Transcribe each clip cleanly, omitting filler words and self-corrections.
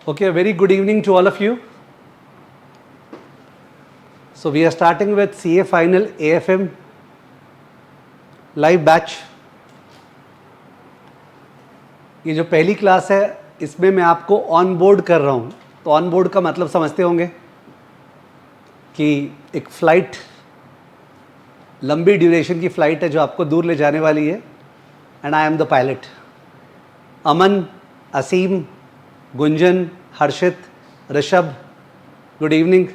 Okay, a very good evening to all of you. So we are starting with CA Final AFM live batch. ये जो पहली class है इसमें मैं आपको ऑन बोर्ड कर रहा हूँ. तो ऑन बोर्ड का मतलब समझते होंगे कि एक फ़्लाइट, लंबी ड्यूरेशन की फ़्लाइट है जो आपको दूर ले जाने वाली है. And I am the pilot. Aman, Asim, Gunjan, Harshit, Rishabh, good evening.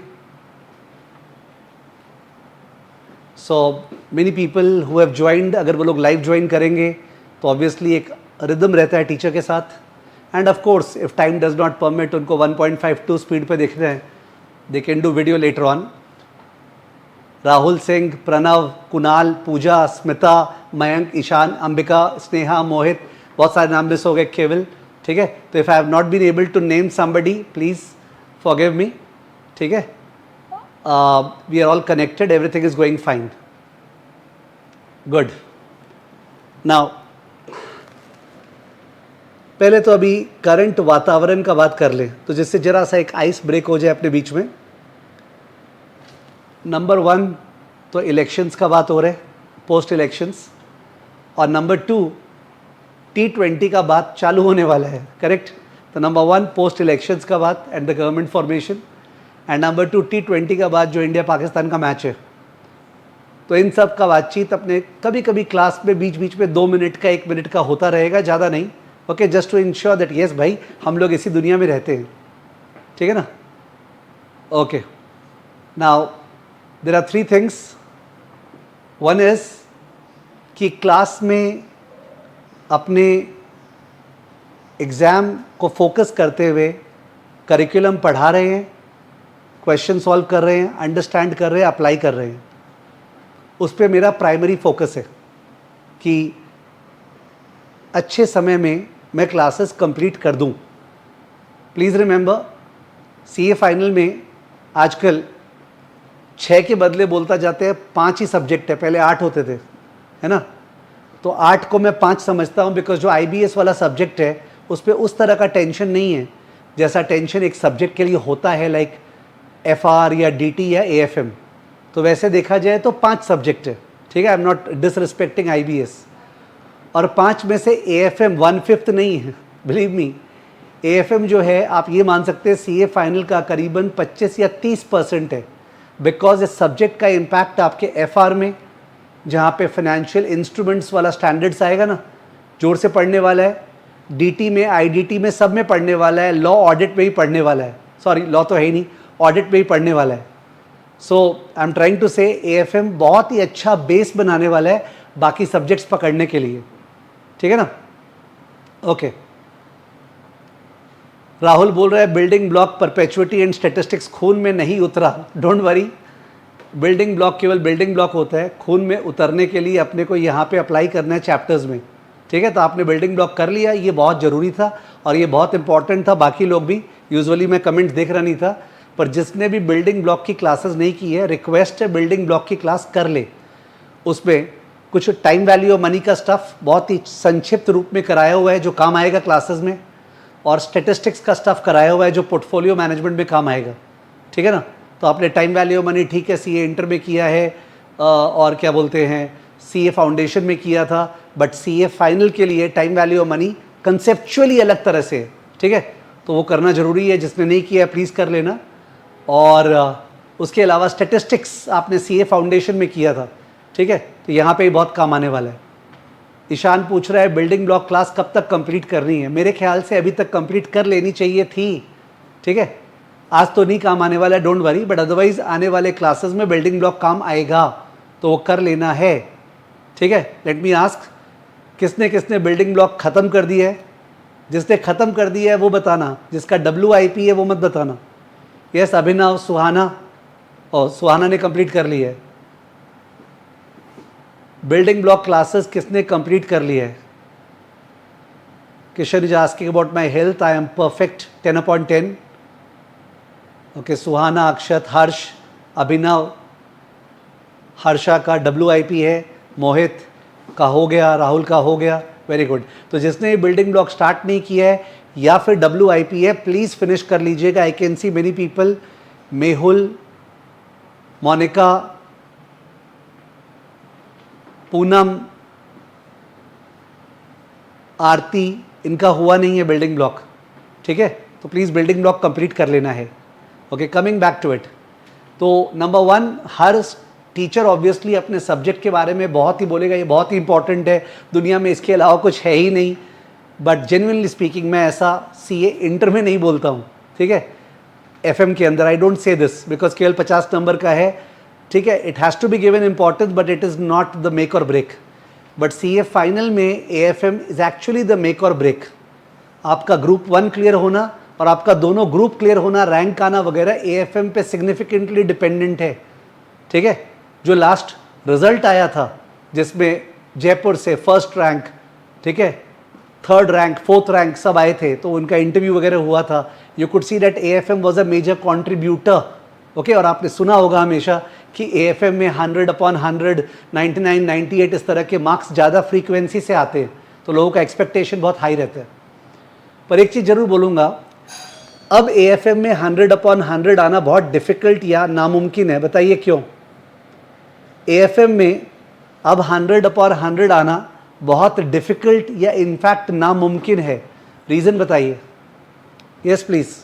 So many people who have joined, अगर वो लोग लाइव ज्वाइन करेंगे तो ऑब्वियसली एक रिदम रहता है टीचर के साथ. End of course if time does not permit, उनको 1.52 स्पीड पे देखना है, they can do video later on. Rahul Singh, Pranav, Kunal, Pooja, Smita, Mayank, Ishaan, Ambika, Sneha, Mohit, बहुत सारे नाम मिस हो गए, केवल. ठीक है, तो if I have not been able to name somebody, please forgive me. ठीक है, we are all connected, everything is going fine. Good. Now पहले तो अभी करंट वातावरण का बात कर लें, तो जिससे जरा सा एक आइस ब्रेक हो जाए अपने बीच में. नंबर 1 तो इलेक्शंस का बात हो रहा है, पोस्ट इलेक्शंस. और नंबर 2 T20 का बात चालू होने वाला है, करेक्ट. तो नंबर 1 पोस्ट इलेक्शंस का बात and the government formation, and number 2 T20 का बात जो इंडिया पाकिस्तान का मैच है. तो इन सब का बातचीत अपने कभी कभी क्लास में बीच बीच में 2 मिनट का 1 मिनट का होता रहेगा, ज़्यादा नहीं. Okay, just to ensure that yes भाई हम लोग इसी दुनिया में रहते हैं. ठीक है ना. Okay, now there are 3 things. One is कि क्लास में अपने एग्ज़ाम को फोकस करते हुए करिकुलम पढ़ा रहे हैं, क्वेश्चन सॉल्व कर रहे हैं, अंडरस्टैंड कर रहे हैं, अप्लाई कर रहे हैं. उस पर मेरा प्राइमरी फोकस है कि अच्छे समय में मैं क्लासेस कंप्लीट कर दूं. प्लीज़ रिमेंबर, सीए फाइनल में आजकल 6 के बदले बोलता जाते हैं 5 ही सब्जेक्ट है, पहले 8 होते थे, है ना. तो 8 को मैं 5 समझता हूँ, बिकॉज जो आईबीएस वाला सब्जेक्ट है उस पर उस तरह का टेंशन नहीं है जैसा टेंशन एक सब्जेक्ट के लिए होता है, लाइक एफआर या डीटी या एएफएम. तो वैसे देखा जाए तो 5 सब्जेक्ट है. ठीक है, I am not disrespecting IBS. और 5 में से एएफएम 1/5 नहीं है, बिलीव मी. एएफएम जो है आप ये मान सकते हैं सीए फाइनल का करीबन 25 या 30% है, बिकॉज इस सब्जेक्ट का इम्पैक्ट आपके एफआर में, जहाँ पे फाइनेंशियल इंस्ट्रूमेंट्स वाला स्टैंडर्ड्स आएगा ना, जोर से पढ़ने वाला है. डीटी में, आईडीटी में, सब में पढ़ने वाला है. लॉ ऑडिट में ही पढ़ने वाला है. सॉरी, लॉ तो है ही नहीं, ऑडिट में ही पढ़ने वाला है. सो आई एम ट्राइंग टू से एएफएम बहुत ही अच्छा बेस बनाने वाला है बाकी सब्जेक्ट्स पकड़ने के लिए. ठीक है ना. ओके, राहुल बोल रहा है building block perpetuity and statistics खून में नहीं उतरा. डोंट वरी, बिल्डिंग ब्लॉक केवल बिल्डिंग ब्लॉक होता है. खून में उतरने के लिए अपने को यहाँ पे अप्लाई करना है चैप्टर्स में. ठीक है, तो आपने बिल्डिंग ब्लॉक कर लिया, ये बहुत ज़रूरी था और ये बहुत इंपॉर्टेंट था. बाकी लोग भी, यूजुअली मैं कमेंट देख रहा नहीं था, पर जिसने भी बिल्डिंग ब्लॉक की क्लासेस नहीं की है, रिक्वेस्ट है बिल्डिंग ब्लॉक की क्लास कर ले. उसमें कुछ टाइम वैल्यू और मनी का स्टफ़ बहुत ही संक्षिप्त रूप में कराया हुआ है जो काम आएगा क्लासेस में, और स्टेटिस्टिक्स का स्टफ़ कराया हुआ है जो पोर्टफोलियो मैनेजमेंट में काम आएगा. ठीक है ना. तो आपने टाइम वैल्यू मनी, ठीक है, सीए इंटर में किया है और क्या बोलते हैं सीए फाउंडेशन में किया था, बट सीए फाइनल के लिए टाइम वैल्यू मनी कंसेप्चुअली अलग तरह से है. ठीक है, तो वो करना ज़रूरी है. जिसने नहीं किया है प्लीज़ कर लेना. और उसके अलावा स्टेटिस्टिक्स आपने सीए फाउंडेशन में किया था. ठीक है, तो यहाँ पे ही बहुत काम आने वाला है. ईशान पूछ रहा है बिल्डिंग ब्लॉक क्लास कब तक कंप्लीट करनी है. मेरे ख्याल से अभी तक कंप्लीट कर लेनी चाहिए थी. ठीक है, आज तो नहीं काम आने वाला है, डोंट वरी, बट अदरवाइज आने वाले क्लासेस में बिल्डिंग ब्लॉक काम आएगा, तो वो कर लेना है. ठीक है, लेट मी आस्क, किसने किसने बिल्डिंग ब्लॉक ख़त्म कर दिया है. जिसने ख़त्म कर दिया है वो बताना, जिसका WIP है वो मत बताना. यस, अभिनव, सुहाना, और सुहाना ने कंप्लीट कर ली है. बिल्डिंग ब्लॉक क्लासेस किसने कंप्लीट कर ली है. Kishan is asking about my health, I am perfect, 10/10. Okay, Suhana, Akshat, Harsh, Abhinav, Harsha का WIP है, मोहित का हो गया, राहुल का हो गया, वेरी गुड. तो जिसने बिल्डिंग ब्लॉक स्टार्ट नहीं किया है या फिर WIP है, प्लीज फिनिश कर लीजिएगा. I can see many people, Mehul, Monika, Poonam, Aarti, इनका हुआ नहीं है बिल्डिंग ब्लॉक. ठीक है, तो प्लीज बिल्डिंग ब्लॉक कंप्लीट कर लेना है. Okay, coming back to it. तो नंबर 1, हर टीचर ऑब्वियसली अपने सब्जेक्ट के बारे में बहुत ही बोलेगा, ये बहुत ही इंपॉर्टेंट है, दुनिया में इसके अलावा कुछ है ही नहीं. बट जेन्युइनली स्पीकिंग मैं ऐसा CA इंटर में नहीं बोलता हूँ. ठीक है, FM के अंदर I don't say this because केवल 50 नंबर का है. ठीक है, it has to be given importance but it is not the make or break. But CA final में AFM is actually the make or break. आपका group 1 clear होना और आपका दोनों ग्रुप क्लियर होना, रैंक आना वगैरह AFM पे सिग्निफिकेंटली डिपेंडेंट है. ठीक है, जो लास्ट रिजल्ट आया था जिसमें जयपुर से फर्स्ट रैंक, ठीक है, थर्ड रैंक, फोर्थ रैंक सब आए थे, तो उनका इंटरव्यू वगैरह हुआ था. You could see that AFM was a major contributor. Okay, और आपने सुना होगा हमेशा कि AFM में 100/100, 99, 98 इस तरह के मार्क्स ज़्यादा फ्रीक्वेंसी से आते हैं, तो लोगों का एक्सपेक्टेशन बहुत हाई रहता है. पर एक चीज़ जरूर बोलूँगा, अब AFM में 100/100 आना बहुत डिफ़िकल्ट या नामुमकिन है. बताइए क्यों? AFM में अब 100/100 आना बहुत डिफ़िकल्ट या इनफैक्ट नामुमकिन है. रीज़न बताइए. Yes please.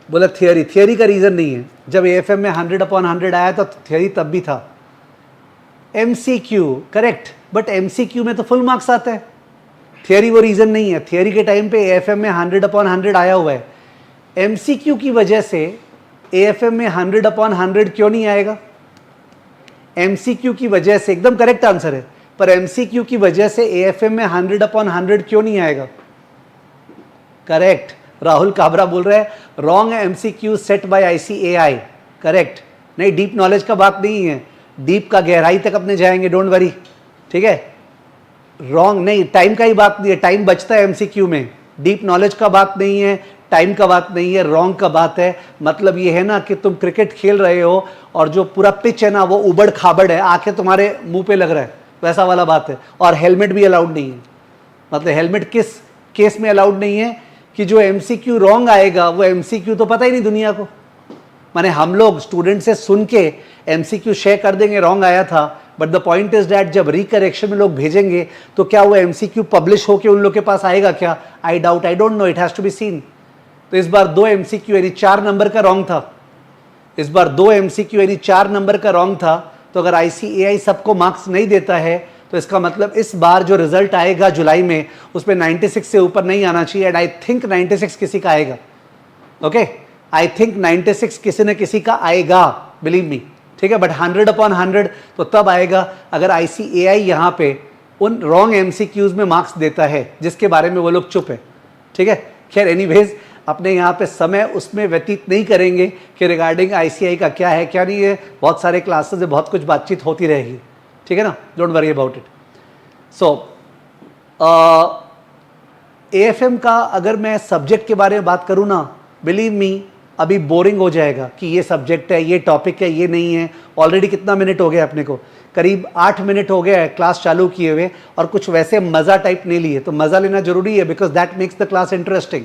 बोला थियरी का रीज़न नहीं है. जब AFM में 100/100 आया तो थियरी तब भी था. MCQ करेक्ट, बट MCQ में तो फुल मार्क्स आते हैं. थियरी वो रीज़न नहीं है. थियरी के टाइम पे AFM में 100/100 आया हुआ है. MCQ की वजह से AFM में 100/100 क्यों नहीं आएगा? MCQ की वजह से, एकदम करेक्ट आंसर है, पर MCQ की वजह से AFM में 100/100 क्यों नहीं आएगा? करेक्ट. राहुल काबरा बोल रहे हैं wrong MCQ set by ICAI. Correct. नहीं, डीप नॉलेज का बात नहीं है. डीप का गहराई तक अपने जाएंगे, डोंट वरी. ठीक है, रॉन्ग नहीं, टाइम का ही बात नहीं है. टाइम बचता है MCQ में. डीप नॉलेज का बात नहीं है, टाइम का बात नहीं है, रॉन्ग का बात है. मतलब ये है ना कि तुम क्रिकेट खेल रहे हो और जो पूरा पिच है ना वो उबड़ खाबड़ है, आंखें तुम्हारे मुंह पे लग रहा है, वैसा वाला बात है. और हेलमेट भी अलाउड नहीं है. मतलब हेलमेट किस केस में अलाउड नहीं है? कि जो MCQ रॉन्ग आएगा वो MCQ तो पता ही नहीं दुनिया को. माने हम लोग स्टूडेंट से सुन के MCQ शेयर कर देंगे रॉन्ग आया था, but the point is that जब रिकरेक्शन में लोग भेजेंगे तो क्या वो MCQ पब्लिश होके उन लोग के पास आएगा क्या? I doubt. I don't know, it has to be seen. तो इस बार 2 MCQ यानी 4 नंबर का रॉन्ग था. इस बार 2 MCQ यानी 4 नंबर का रॉन्ग था. तो अगर ICAI सबको मार्क्स नहीं देता है तो इसका मतलब इस बार जो रिजल्ट आएगा जुलाई में उसमें 96 से ऊपर नहीं आना चाहिए. एंड आई थिंक 96 किसी का आएगा. ओके, आई थिंक 96 किसी न किसी का आएगा, बिलीव मी. ठीक है, बट 100/100 तो तब आएगा अगर ICAI यहाँ पे उन रॉन्ग MCQs में मार्क्स देता है जिसके बारे में वो लोग चुप है. ठीक है, खैर एनीवेज अपने यहाँ पे समय उसमें व्यतीत नहीं करेंगे कि रिगार्डिंग ICAI का क्या है क्या नहीं है. बहुत सारे क्लासेस में बहुत कुछ बातचीत होती रहेगी. ठीक है ना, don't worry about it. So AFM का अगर मैं सब्जेक्ट के बारे में बात करूँ ना, बिलीव मी अभी बोरिंग हो जाएगा कि ये सब्जेक्ट है, ये टॉपिक है, ये नहीं है. ऑलरेडी कितना मिनट हो गया अपने को? करीब 8 मिनट हो गया है क्लास चालू किए हुए, और कुछ वैसे मज़ा टाइप नहीं लिए. तो मज़ा लेना जरूरी है because that makes the class interesting.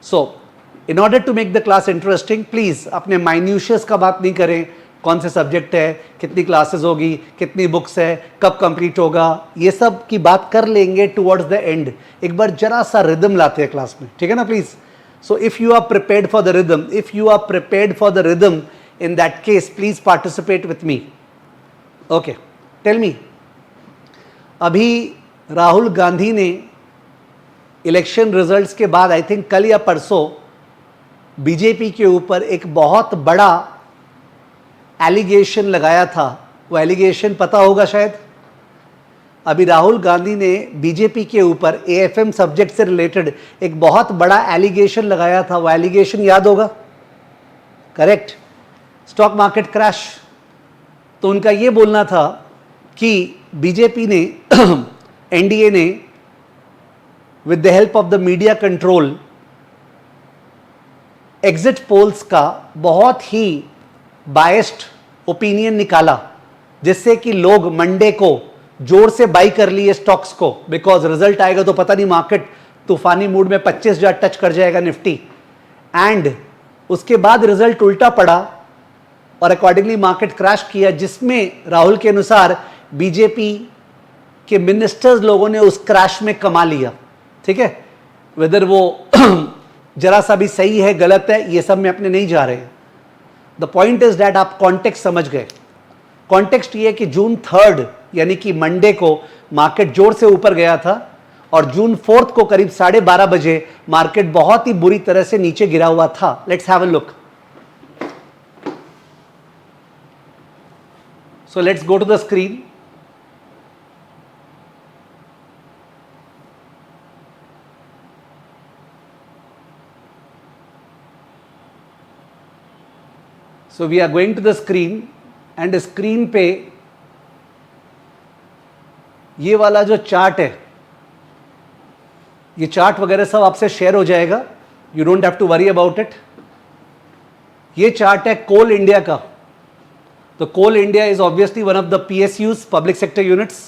So in order to make the class interesting please अपने माइन्यूशियस का बात नहीं करें. कौन से सब्जेक्ट है, कितनी क्लासेस होगी, कितनी बुक्स है, कब कंप्लीट होगा, ये सब की बात कर लेंगे टुवर्ड्स द एंड. एक बार जरा सा रिदम लाते हैं क्लास में. ठीक है ना please. So if you are prepared for the rhythm, if you are prepared for the rhythm, in that case, please participate with me. Okay, tell me. अभी राहुल गांधी ने इलेक्शन रिजल्ट्स के बाद आई थिंक कल या परसों बीजेपी के ऊपर एक बहुत बड़ा एलिगेशन लगाया था. वो एलिगेशन पता होगा शायद. अभी राहुल गांधी ने बीजेपी के ऊपर AFM सब्जेक्ट से रिलेटेड एक बहुत बड़ा एलिगेशन लगाया था. वो एलिगेशन याद होगा? Correct, stock market crash. तो उनका ये बोलना था कि बीजेपी ने NDA ने with the help of the media control exit polls का बहुत ही बायस्ड ओपिनियन निकाला, जिससे कि लोग मंडे को जोर से बाई कर लिए स्टॉक्स को, बिकॉज रिजल्ट आएगा तो पता नहीं मार्केट तूफानी मूड में 25,000 टच कर जाएगा निफ्टी, एंड उसके बाद रिजल्ट उल्टा पड़ा और अकॉर्डिंगली मार्केट क्रैश किया, जिसमें राहुल के अनुसार बीजेपी के मिनिस्टर्स लोगों ने उस क्रैश में कमा लिया। ठीक है, वेदर वो जरा सा भी सही है गलत है ये सब में अपने नहीं जा रहे। द पॉइंट इज दैट आप कॉन्टेक्स्ट समझ गए। कॉन्टेक्स्ट ये कि जून 3 यानी कि मंडे को मार्केट जोर से ऊपर गया था और जून 4 को करीब 12:30 बजे मार्केट बहुत ही बुरी तरह से नीचे गिरा हुआ था। Let's have a look. So let's go to the screen. So we are going to the screen and screen पे ये वाला जो चार्ट है, ये चार्ट वगैरह सब आपसे शेयर हो जाएगा, you don't have to worry about it. ये चार्ट है कोल इंडिया का। तो coal India is obviously one of the PSUs, public sector units,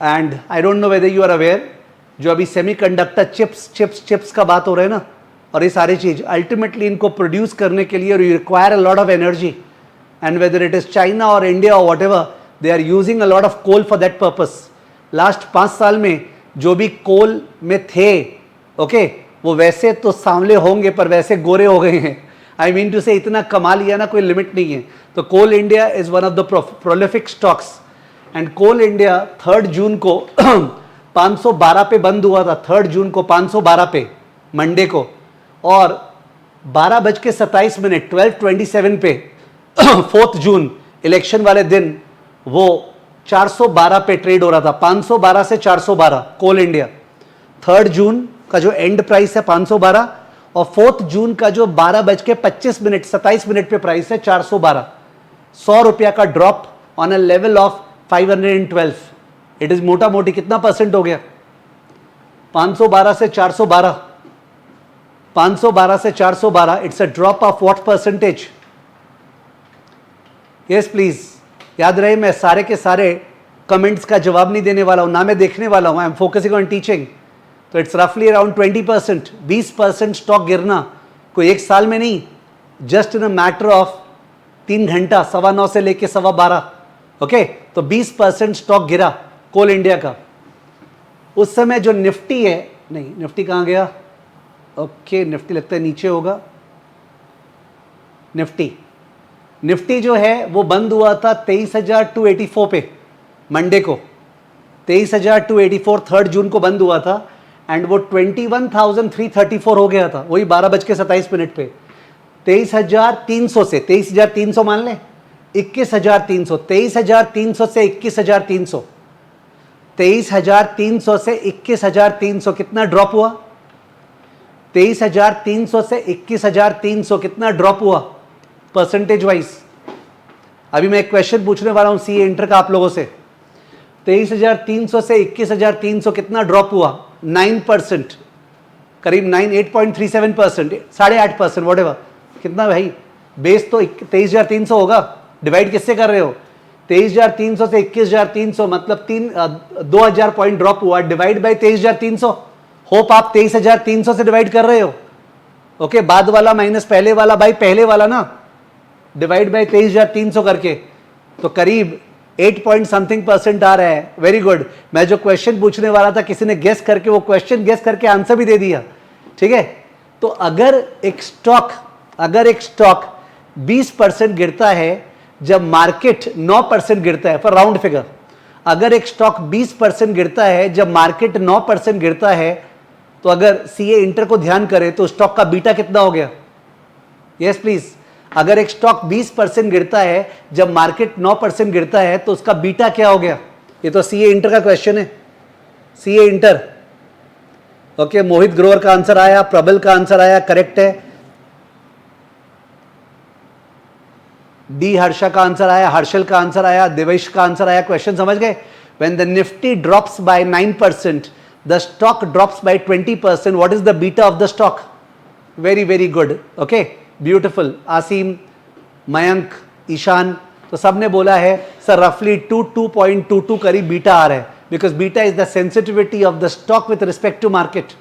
and I don't know whether you are aware, जो अभी सेमीकंडक्टर चिप्स का बात हो रहा है ना, और ये सारी चीज अल्टीमेटली इनको प्रोड्यूस करने के लिए you require a lot of energy, and whether it is China or India or whatever, they are using a lot of coal for that purpose. Last 5 साल में जो भी कोल में थे, ओके, वो वैसे तो सांवले होंगे पर वैसे गोरे हो गए हैं। आई मीन टू से इतना कमा लिया ना, कोई लिमिट नहीं है। तो coal India is one of the prolific stocks, and coal India 3 जून को 512 पे बंद हुआ था। 3 जून को 512 पे मंडे को, और 12:27 12:27 पे 4 जून इलेक्शन वाले दिन वो 412 पे ट्रेड हो रहा था। 512 से 412 कोल इंडिया। 3 जून का जो एंड प्राइस है 512, और 4 जून का जो 12:25 27 पे प्राइस है 412। 100 रुपया का drop on a level of 512। It is मोटा मोटी कितना परसेंट हो गया? 512 से 412, 512 से 412, it's a drop of what percentage? Yes please, याद रहे मैं सारे के सारे कमेंट्स का जवाब नहीं देने वाला हूं, ना मैं देखने वाला हूं। I am focusing on teaching. तो इट्स रफली अराउंड 20%, 20% स्टॉक गिरना कोई एक साल में नहीं, just in a matter of 3 घंटा, 9:15 से लेके 12:15। ओके, तो 20% स्टॉक गिरा कोल इंडिया का। उस समय जो निफ्टी है, नहीं निफ्टी कहां गया? ओके, निफ्टी लगता है नीचे होगा। निफ्टी जो है वो बंद हुआ था 23,284 पे मंडे को। 23,284 3 जून को बंद हुआ था, एंड वो 21,334 हो गया था, वही 12:27 पे। 23,300 से 23,300 मान लें, 21,300, 23,300 से 21,300, 23,300 से 21,300 कितना ड्रॉप हुआ? 23,300 से 21,300 कितना ड्रॉप हुआ परसेंटेज वाइज? अभी मैं एक क्वेश्चन पूछने वाला हूं सीए इंटर का आप लोगों से। 23,300 से 21,300 कितना ड्रॉप हुआ? 9%, करीब 8.37%, 8.5%, व्हाटएवर। कितना भाई? बेस तो 23,300 होगा, डिवाइड किससे कर रहे हो? 23,300 से 21,300 मतलब 2,000 पॉइंट ड्रॉप हुआ, डिवाइड बाई 23,300। होप आप 23,300 से डिवाइड कर रहे हो। ओके, बाद वाला माइनस पहले वाला बाई पहले वाला ना, डिवाइड बाई 23,300 करके, तो करीब 8 पॉइंट समथिंग % आ रहा है। Very good. मैं जो क्वेश्चन पूछने वाला था किसी ने गेस करके वो क्वेश्चन गेस करके आंसर भी दे दिया। ठीक है, तो अगर एक स्टॉक 20% गिरता है जब मार्केट 9% गिरता है, फॉर राउंड फिगर, अगर एक स्टॉक 20% गिरता है जब मार्केट 9% गिरता है, तो अगर सीए इंटर को ध्यान करें तो स्टॉक का बीटा कितना हो गया? Yes please. अगर एक स्टॉक 20% गिरता है जब मार्केट 9% गिरता है तो उसका बीटा क्या हो गया? ये तो सीए इंटर का क्वेश्चन है, सीए इंटर। ओके, मोहित ग्रोवर का आंसर आया, प्रबल का आंसर आया, करेक्ट है। डी हर्षा का आंसर आया, हर्षल का आंसर आया, देवेश का आंसर आया। क्वेश्चन समझ गए? When the Nifty drops by 9%, the stock drops by 20%, what is the beta of the stock? Very very good. Okay, beautiful. Asim, Mayank, Ishaan, तो सबने बोला है सर रफली 2.22 करीब बीटा आ रहा है, because beta is the sensitivity of the stock with respect to market.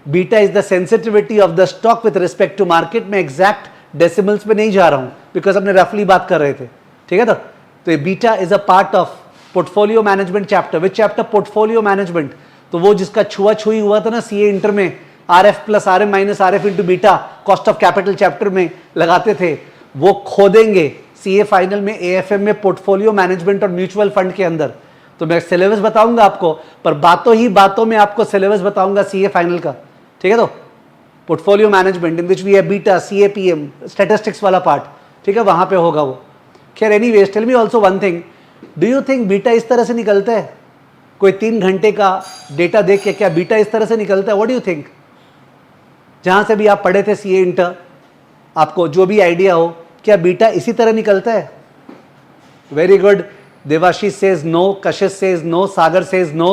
Beta is the sensitivity of the stock with respect to market. मैं एग्जैक्ट डेसिमल्स में नहीं जा रहा हूं बिकॉज हमने रफली बात कर रहे थे, ठीक है। तो ये beta is a part of portfolio management chapter. Which chapter? Portfolio management. तो वो जिसका छुआ छुई हुआ था ना सीए इंटर में, RF plus RM minus RF into beta, cost of capital chapter में लगाते थे, वो खोदेंगे सीए फाइनल में, एएफएम में, पोर्टफोलियो मैनेजमेंट और म्यूचुअल फंड के अंदर। तो मैं सिलेबस बताऊंगा आपको, पर बातों ही बातों में आपको सिलेबस बताऊंगा सीए फाइनल का, ठीक है। तो portfolio management in which we have beta, CAPM, statistics वाला पार्ट, ठीक है, वहां पे होगा वो। खैर anyways, tell me also one thing, do you think beta इस तरह से निकलता है? कोई 3 घंटे का डेटा देख के क्या बीटा इस तरह से निकलता है? What do you think? जहां से भी आप पढ़े थे सीए इंटर, आपको जो भी आइडिया हो, क्या बीटा इसी तरह निकलता है? Very good. Devashish says no, Kashish says no, Sagar says no,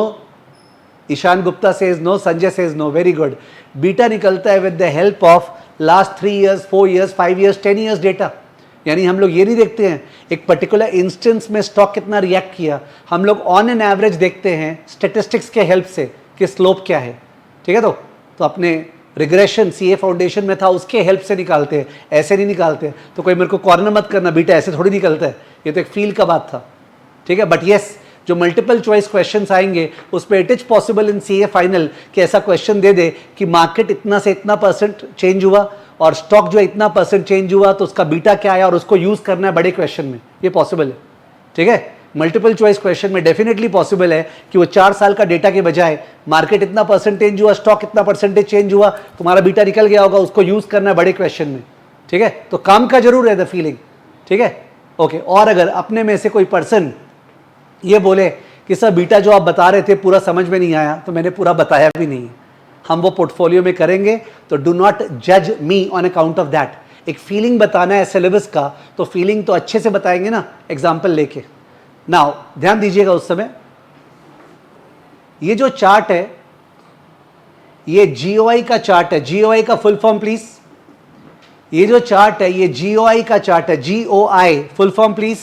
Ishaan Gupta says no, Sanjay says no. Very good. Beta निकलता है with the help of last 3 years, 4 years, 5 years, 10 years data. यानी हम लोग ये नहीं देखते हैं एक पर्टिकुलर इंस्टेंस में स्टॉक कितना रिएक्ट किया, हम लोग ऑन एन एवरेज देखते हैं स्टेटिस्टिक्स के हेल्प से कि स्लोप क्या है, ठीक है। तो अपने रिग्रेशन सीए फाउंडेशन में था, उसके हेल्प से निकालते हैं, ऐसे नहीं निकालते। तो कोई मेरे को कॉर्नर मत करना, बीटा ऐसे थोड़ी निकलता है, ये तो एक फील का बात था, ठीक है। बट येस, जो मल्टीपल चॉइस क्वेश्चंस आएंगे उसमें it is possible in CA final कि ऐसा क्वेश्चन दे दे कि मार्केट इतना से इतना % चेंज हुआ और स्टॉक जो इतना % चेंज हुआ, तो उसका बीटा क्या आया और उसको यूज करना है बड़े क्वेश्चन में। ये पॉसिबल है, ठीक है। मल्टीपल चॉइस क्वेश्चन में डेफिनेटली पॉसिबल है कि वो 4 साल का डेटा के बजाय मार्केट इतना % चेंज हुआ, स्टॉक इतना % चेंज हुआ, तुम्हारा बीटा निकल गया होगा, उसको यूज करना है बड़े क्वेश्चन में, ठीक है। तो काम का जरूर है द फीलिंग, ठीक है, ओके। और अगर अपने में से कोई पर्सन ये बोले कि सर बीटा जो आप बता रहे थे पूरा समझ में नहीं आया, तो मैंने पूरा बताया भी नहीं, हम वो पोर्टफोलियो में करेंगे। तो डू नॉट जज me on account of that. एक फीलिंग बताना है सिलेबस का, तो फीलिंग तो अच्छे से बताएंगे ना, एग्जाम्पल लेके। नाउ ध्यान दीजिएगा, उस समय ये जो चार्ट है ये जीओआई का चार्ट है। जीओआई का फुल फॉर्म प्लीज। ये जो चार्ट है ये जीओआई का चार्ट है, जीओआई फुल फॉर्म प्लीज।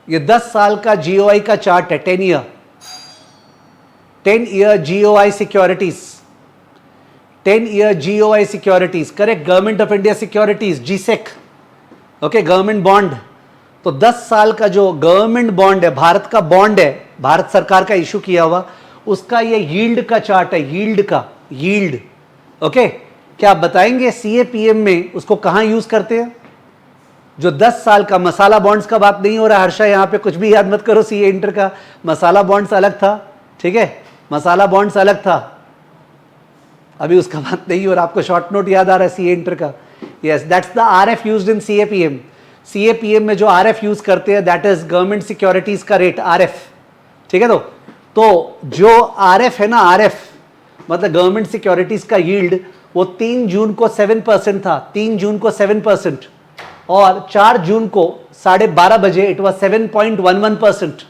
ये 10 साल का जीओआई का चार्ट है, 10 year GOI securities, 10 year GOI securities, correct, government of India securities, G-sec, okay, government bond. तो 10 साल का जो गवर्नमेंट बॉन्ड है, भारत का बॉन्ड है, भारत सरकार का इशू किया हुआ, उसका ये यील्ड का चार्ट है, यील्ड का, यील्ड, ओके। क्या आप बताएंगे सीएपीएम में उसको कहां यूज करते हैं? जो 10 साल का मसाला बॉन्ड्स का बात नहीं हो रहा हर्षा, यहां पे कुछ भी याद मत करो, सीए इंटर का मसाला बॉन्ड्स अलग था, ठीक है, मसाला बॉन्ड्स अलग था, अभी उसका बात नहीं हो रहा। आपको शॉर्ट नोट याद आ रहा है सीए इंटर का? Yes, that's the RF used in CAPM. CAPM में जो आरएफ यूज करते हैं दैट इज गवर्नमेंट सिक्योरिटीज का रेट, आरएफ, ठीक है। तो जो आरएफ है ना, आरएफ मतलब गवर्नमेंट सिक्योरिटीज का यील्ड, वो 3 जून को 7% था, 3 जून को 7%, और 4 जून को 12:30 बजे इट वॉज 7.11%।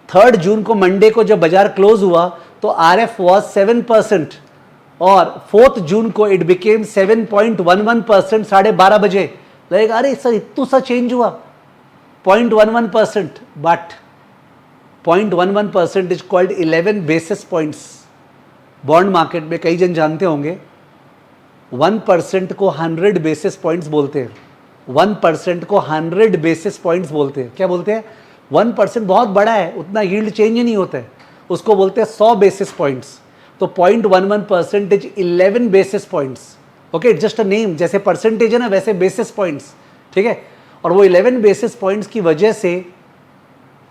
3 जून को मंडे को जब बाजार क्लोज हुआ तो आरएफ वॉज 7%, और 4 जून को इट बिकेम 7.11%। 12:30 बजे लगेगा अरे सर इतना सा चेंज हुआ, 0.11%, but 0.11% is called 11 basis points. Bond market में कई जन जानते होंगे 1% को 100 बेसिस पॉइंट्स बोलते हैं, 1% को 100 बेसिस पॉइंट्स बोलते हैं। क्या बोलते हैं? 1% बहुत बड़ा है, उतना यील्ड चेंज ही नहीं होता है, उसको बोलते हैं 100 बेसिस पॉइंट्स। तो 0.11% is 11 basis points, okay, just a name, जैसे परसेंटेज है ना वैसे बेसिस पॉइंट्स, ठीक है। और वो 11 बेसिस पॉइंट्स की वजह से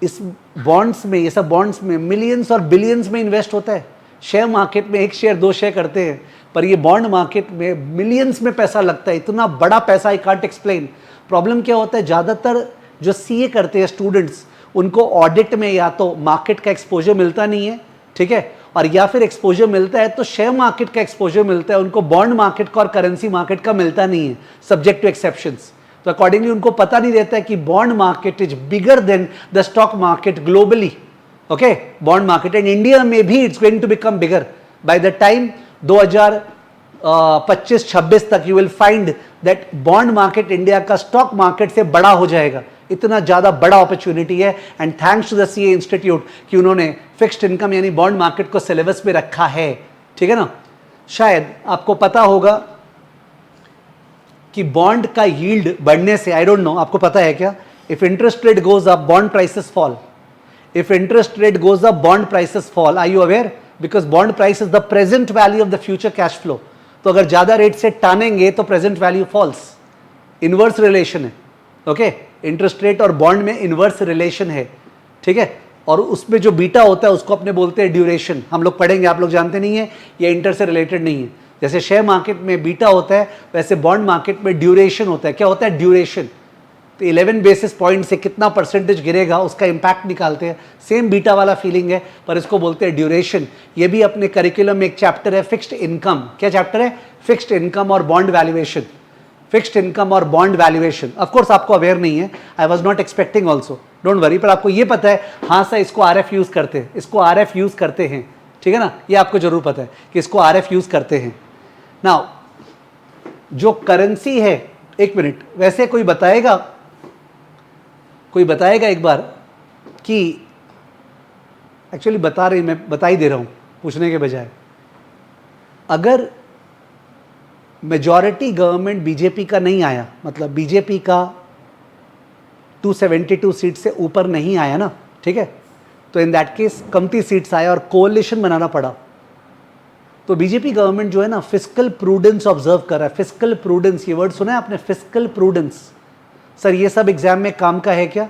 इस बॉन्ड्स में, ये सब बॉन्ड्स में मिलियंस और बिलियंस में इन्वेस्ट होता है। शेयर मार्केट में 1 शेयर 2 शेयर करते हैं, पर ये बॉन्ड मार्केट में मिलियंस में पैसा लगता है, इतना बड़ा पैसा, आई कांट एक्सप्लेन। प्रॉब्लम क्या होता है, ज़्यादातर जो सीए करते हैं स्टूडेंट्स, उनको ऑडिट में या तो मार्केट का एक्सपोजर मिलता नहीं है, ठीक है, और या फिर एक्सपोजर मिलता है तो शेयर मार्केट का एक्सपोजर मिलता है, उनको बॉन्ड मार्केट का और करेंसी मार्केट का मिलता नहीं है, सब्जेक्ट टू एक्सेप्शंस। तो अकॉर्डिंगली उनको पता नहीं रहता है कि bond market is bigger than the stock market globally, okay, bond market, and India में भी it's going to become bigger by the time 25-26 तक you will find that bond market India का स्टॉक मार्केट से बड़ा हो जाएगा। इतना ज़्यादा बड़ा अपॉर्चुनिटी है। And thanks to the CA institute कि उन्होंने फिक्स्ड इनकम यानी बॉन्ड मार्केट को सिलेबस में रखा है, ठीक है ना। शायद आपको पता होगा कि बॉन्ड का यील्ड बढ़ने से, आई डोंट नो आपको पता है क्या, if interest rate goes up bond prices fall, if interest rate goes up bond prices fall. Are you aware? Because bond price is the present value of the future cash flow. तो अगर ज्यादा rate से टानेंगे तो present value falls. Inverse relation है, okay. Interest rate और bond में inverse relation है, ठीक है। और उसमें जो बीटा होता है उसको अपने बोलते हैं ड्यूरेशन। हम लोग पढ़ेंगे, आप लोग जानते नहीं है, ये इंटर से रिलेटेड नहीं है। जैसे शेयर मार्केट में बीटा होता है वैसे बॉन्ड मार्केट में ड्यूरेशन होता है। क्या होता है? ड्यूरेशन। तो 11 बेसिस पॉइंट से कितना परसेंटेज गिरेगा उसका इंपैक्ट निकालते हैं। सेम बीटा वाला फीलिंग है पर इसको बोलते हैं ड्यूरेशन। ये भी अपने करिकुलम में एक चैप्टर है, फिक्स्ड इनकम। क्या चैप्टर है? फिक्स्ड इनकम और बॉन्ड वैल्यूएशन। फिक्स्ड इनकम और बॉन्ड वैल्यूएशन। ऑफ कोर्स आपको अवेयर नहीं है, I was not expecting also, don't worry. पर आपको ये पता है, हाँ सर इसको आरएफ यूज करते हैं, इसको आरएफ यूज करते हैं, ठीक है ना। ये आपको जरूर पता है कि इसको आरएफ यूज करते हैं। नाउ जो करेंसी है, एक मिनट, वैसे कोई बताएगा एक बार कि एक्चुअली मैं बता ही दे रहा हूं पूछने के बजाय, अगर मेजॉरिटी गवर्नमेंट बीजेपी का नहीं आया, मतलब बीजेपी का 272 सीट से ऊपर नहीं आया ना, ठीक है, तो इन दैट केस कमती सीट्स आया और कोalition बनाना पड़ा, तो बीजेपी गवर्नमेंट जो है ना फिस्कल प्रूडेंस ऑब्जर्व कर रहा है। फिस्कल प्रूडेंस, ये वर्ड सुना है आपने? Fiscal prudence. सर ये सब एग्जाम में काम का है क्या?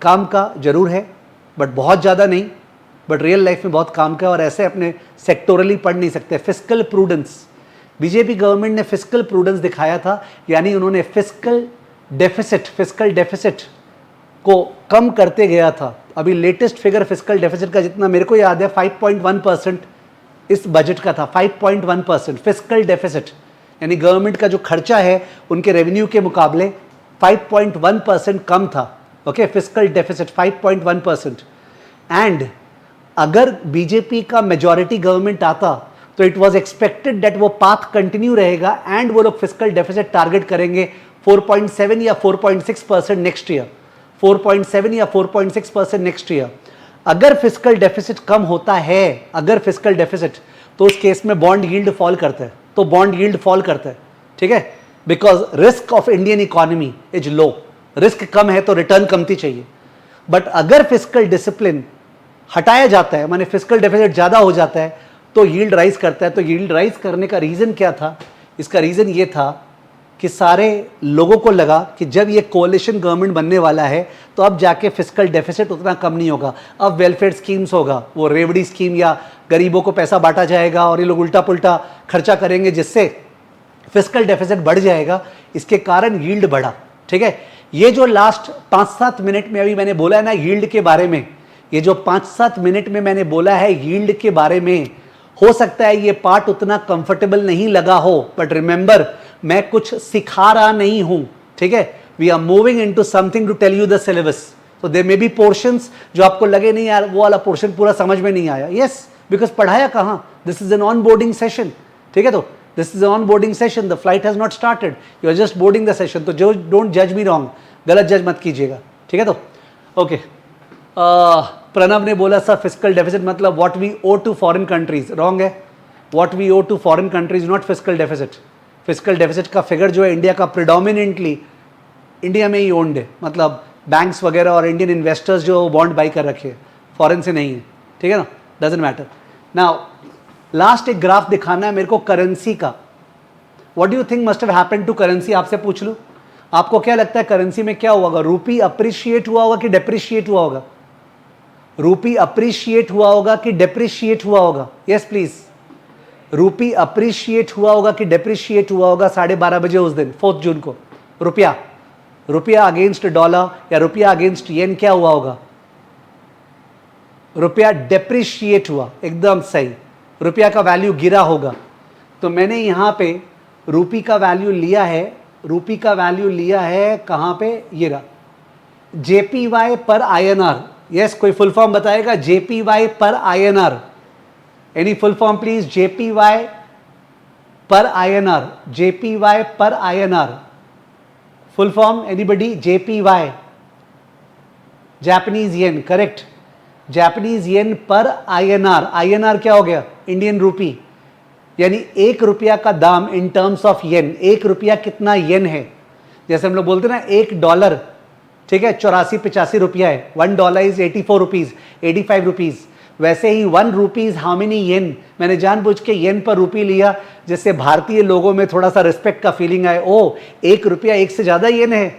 काम का जरूर है बट बहुत ज़्यादा नहीं, बट रियल लाइफ में बहुत काम का है और ऐसे अपने सेक्टोरली पढ़ नहीं सकते। फिस्कल प्रूडेंस, बीजेपी गवर्नमेंट ने फिस्कल प्रूडेंस दिखाया था, यानी उन्होंने फिस्कल डेफिसिट को कम करते गया था। अभी लेटेस्ट फिगर फिस्कल डेफिसिट का जितना मेरे को याद है 5.1% इस बजट का था। 5.1% फिस्कल डेफिसिट, यानी गवर्नमेंट का जो खर्चा है उनके रेवेन्यू के मुकाबले 5.1% कम था। Okay, fiscal deficit 5.1%। एंड अगर बीजेपी का मेजॉरिटी गवर्नमेंट आता तो इट वाज एक्सपेक्टेड दैट वो पाथ कंटिन्यू रहेगा एंड वो लोग फिस्कल डेफिसिट टारगेट करेंगे 4.7 या 4.6% नेक्स्ट ईयर। 4.7 या 4.6% नेक्स्ट ईयर। अगर फिस्कल डेफिसिट कम होता है, अगर फिस्कल डेफिसिट, तो उस केस में बॉन्ड यील्ड फॉल करता है, तो बॉन्ड यील्ड फॉल करता है, ठीक है, because risk of Indian economy is low. Risk कम है तो रिटर्न कमती चाहिए। बट अगर फिस्कल डिसिप्लिन हटाया जाता है, माने फिस्कल डेफिसिट ज्यादा हो जाता है, तो यील्ड राइज करता है। तो यील्ड राइज करने का रीजन क्या था? इसका रीजन ये था कि सारे लोगों को लगा कि जब ये कोalition गवर्नमेंट बनने वाला है तो अब जाके फिस्कल डेफिसिट उतना कम नहीं होगा, अब वेलफेयर स्कीम्स होगा, वो रेवड़ी स्कीम या गरीबों को पैसा बांटा जाएगा और ये लोग उल्टा पुल्टा खर्चा करेंगे जिससे फिस्कल डेफिसिट बढ़ जाएगा। इसके कारण यील्ड बढ़ा, ठीक है। ये जो लास्ट 5-7 मिनट में अभी मैंने बोला है ना यील्ड के बारे में, ये जो 5-7 मिनट में मैंने बोला है यील्ड के बारे में, हो सकता है ये पार्ट उतना कंफर्टेबल नहीं लगा हो, बट रिमेंबर मैं कुछ सिखा रहा नहीं हूं, ठीक है। We are moving into something to tell you the syllabus. तो देयर मे बी पोर्शंस जो आपको लगे नहीं यार वो वाला पोर्शन पूरा समझ में नहीं आया। यस, बिकॉज पढ़ाया कहां? This is an on boarding session, ठीक है। तो this is on boarding session, the flight has not started, you are just boarding the session. तो जो डोंट जज मी रॉन्ग, गलत जज मत कीजिएगा, ठीक है। तो ओके, प्रणव ने बोला सर फिस्कल डेफिसिट मतलब what we owe to foreign countries. Wrong है, what we owe to foreign countries not fiscal deficit. Fiscal deficit का फिगर जो है इंडिया का प्रिडोमिनेंटली इंडिया में ही ओन्ड है, मतलब बैंक्स वगैरह और इंडियन इन्वेस्टर्स जो बॉन्ड बाई कर रखे हैं, फॉरेन से नहीं है, ठीक है ना, डजंट मैटर। नाउ लास्ट एक ग्राफ दिखाना है मेरे को करेंसी का। What do you think must have happened to currency? आपसे पूछ लूं, आपको क्या लगता है करेंसी में क्या हुआ होगा? रूपी अप्रिशिएट हुआ होगा कि डेप्रिशिएट हुआ होगा? रूपी अप्रिशिएट हुआ होगा कि डेप्रिशिएट हुआ होगा? यस प्लीज, रूपी अप्रिशिएट हुआ होगा कि डेप्रिशिएट हुआ होगा? 12:30 बजे उस दिन 4 जून को रुपया अगेंस्ट डॉलर या रुपया अगेंस्ट येन क्या हुआ होगा? रुपया डेप्रिशिएट हुआ, एकदम सही, रुपया का वैल्यू गिरा होगा। तो मैंने यहां पे रूपी का वैल्यू लिया है, रूपी का वैल्यू लिया है कहां पे? ये रहा, जेपीवाई पर आईएनआर। यस, कोई फुल फॉर्म बताएगा? जेपीवाई पर INR, any full form please? JPY पर INR, JPY पर INR, full form anybody? JPY, Japanese yen, correct, Japanese yen पर INR। INR क्या हो गया? इंडियन रूपी, यानी 1 रुपया का दाम इन टर्म्स ऑफ येन। 1 रुपया कितना येन है? जैसे हम लोग बोलते हैं ना $1, ठीक है, 84-85 रुपया है। $1 इज 84 रुपीज, 85 रुपीज। वैसे ही 1 रुपीज हाउ मेनी येन? मैंने जानबूझ के येन पर रूपी लिया जिससे भारतीय लोगों में थोड़ा सा रिस्पेक्ट का फीलिंग आए। ओ, 1 रुपया 1 से ज्यादा येन है,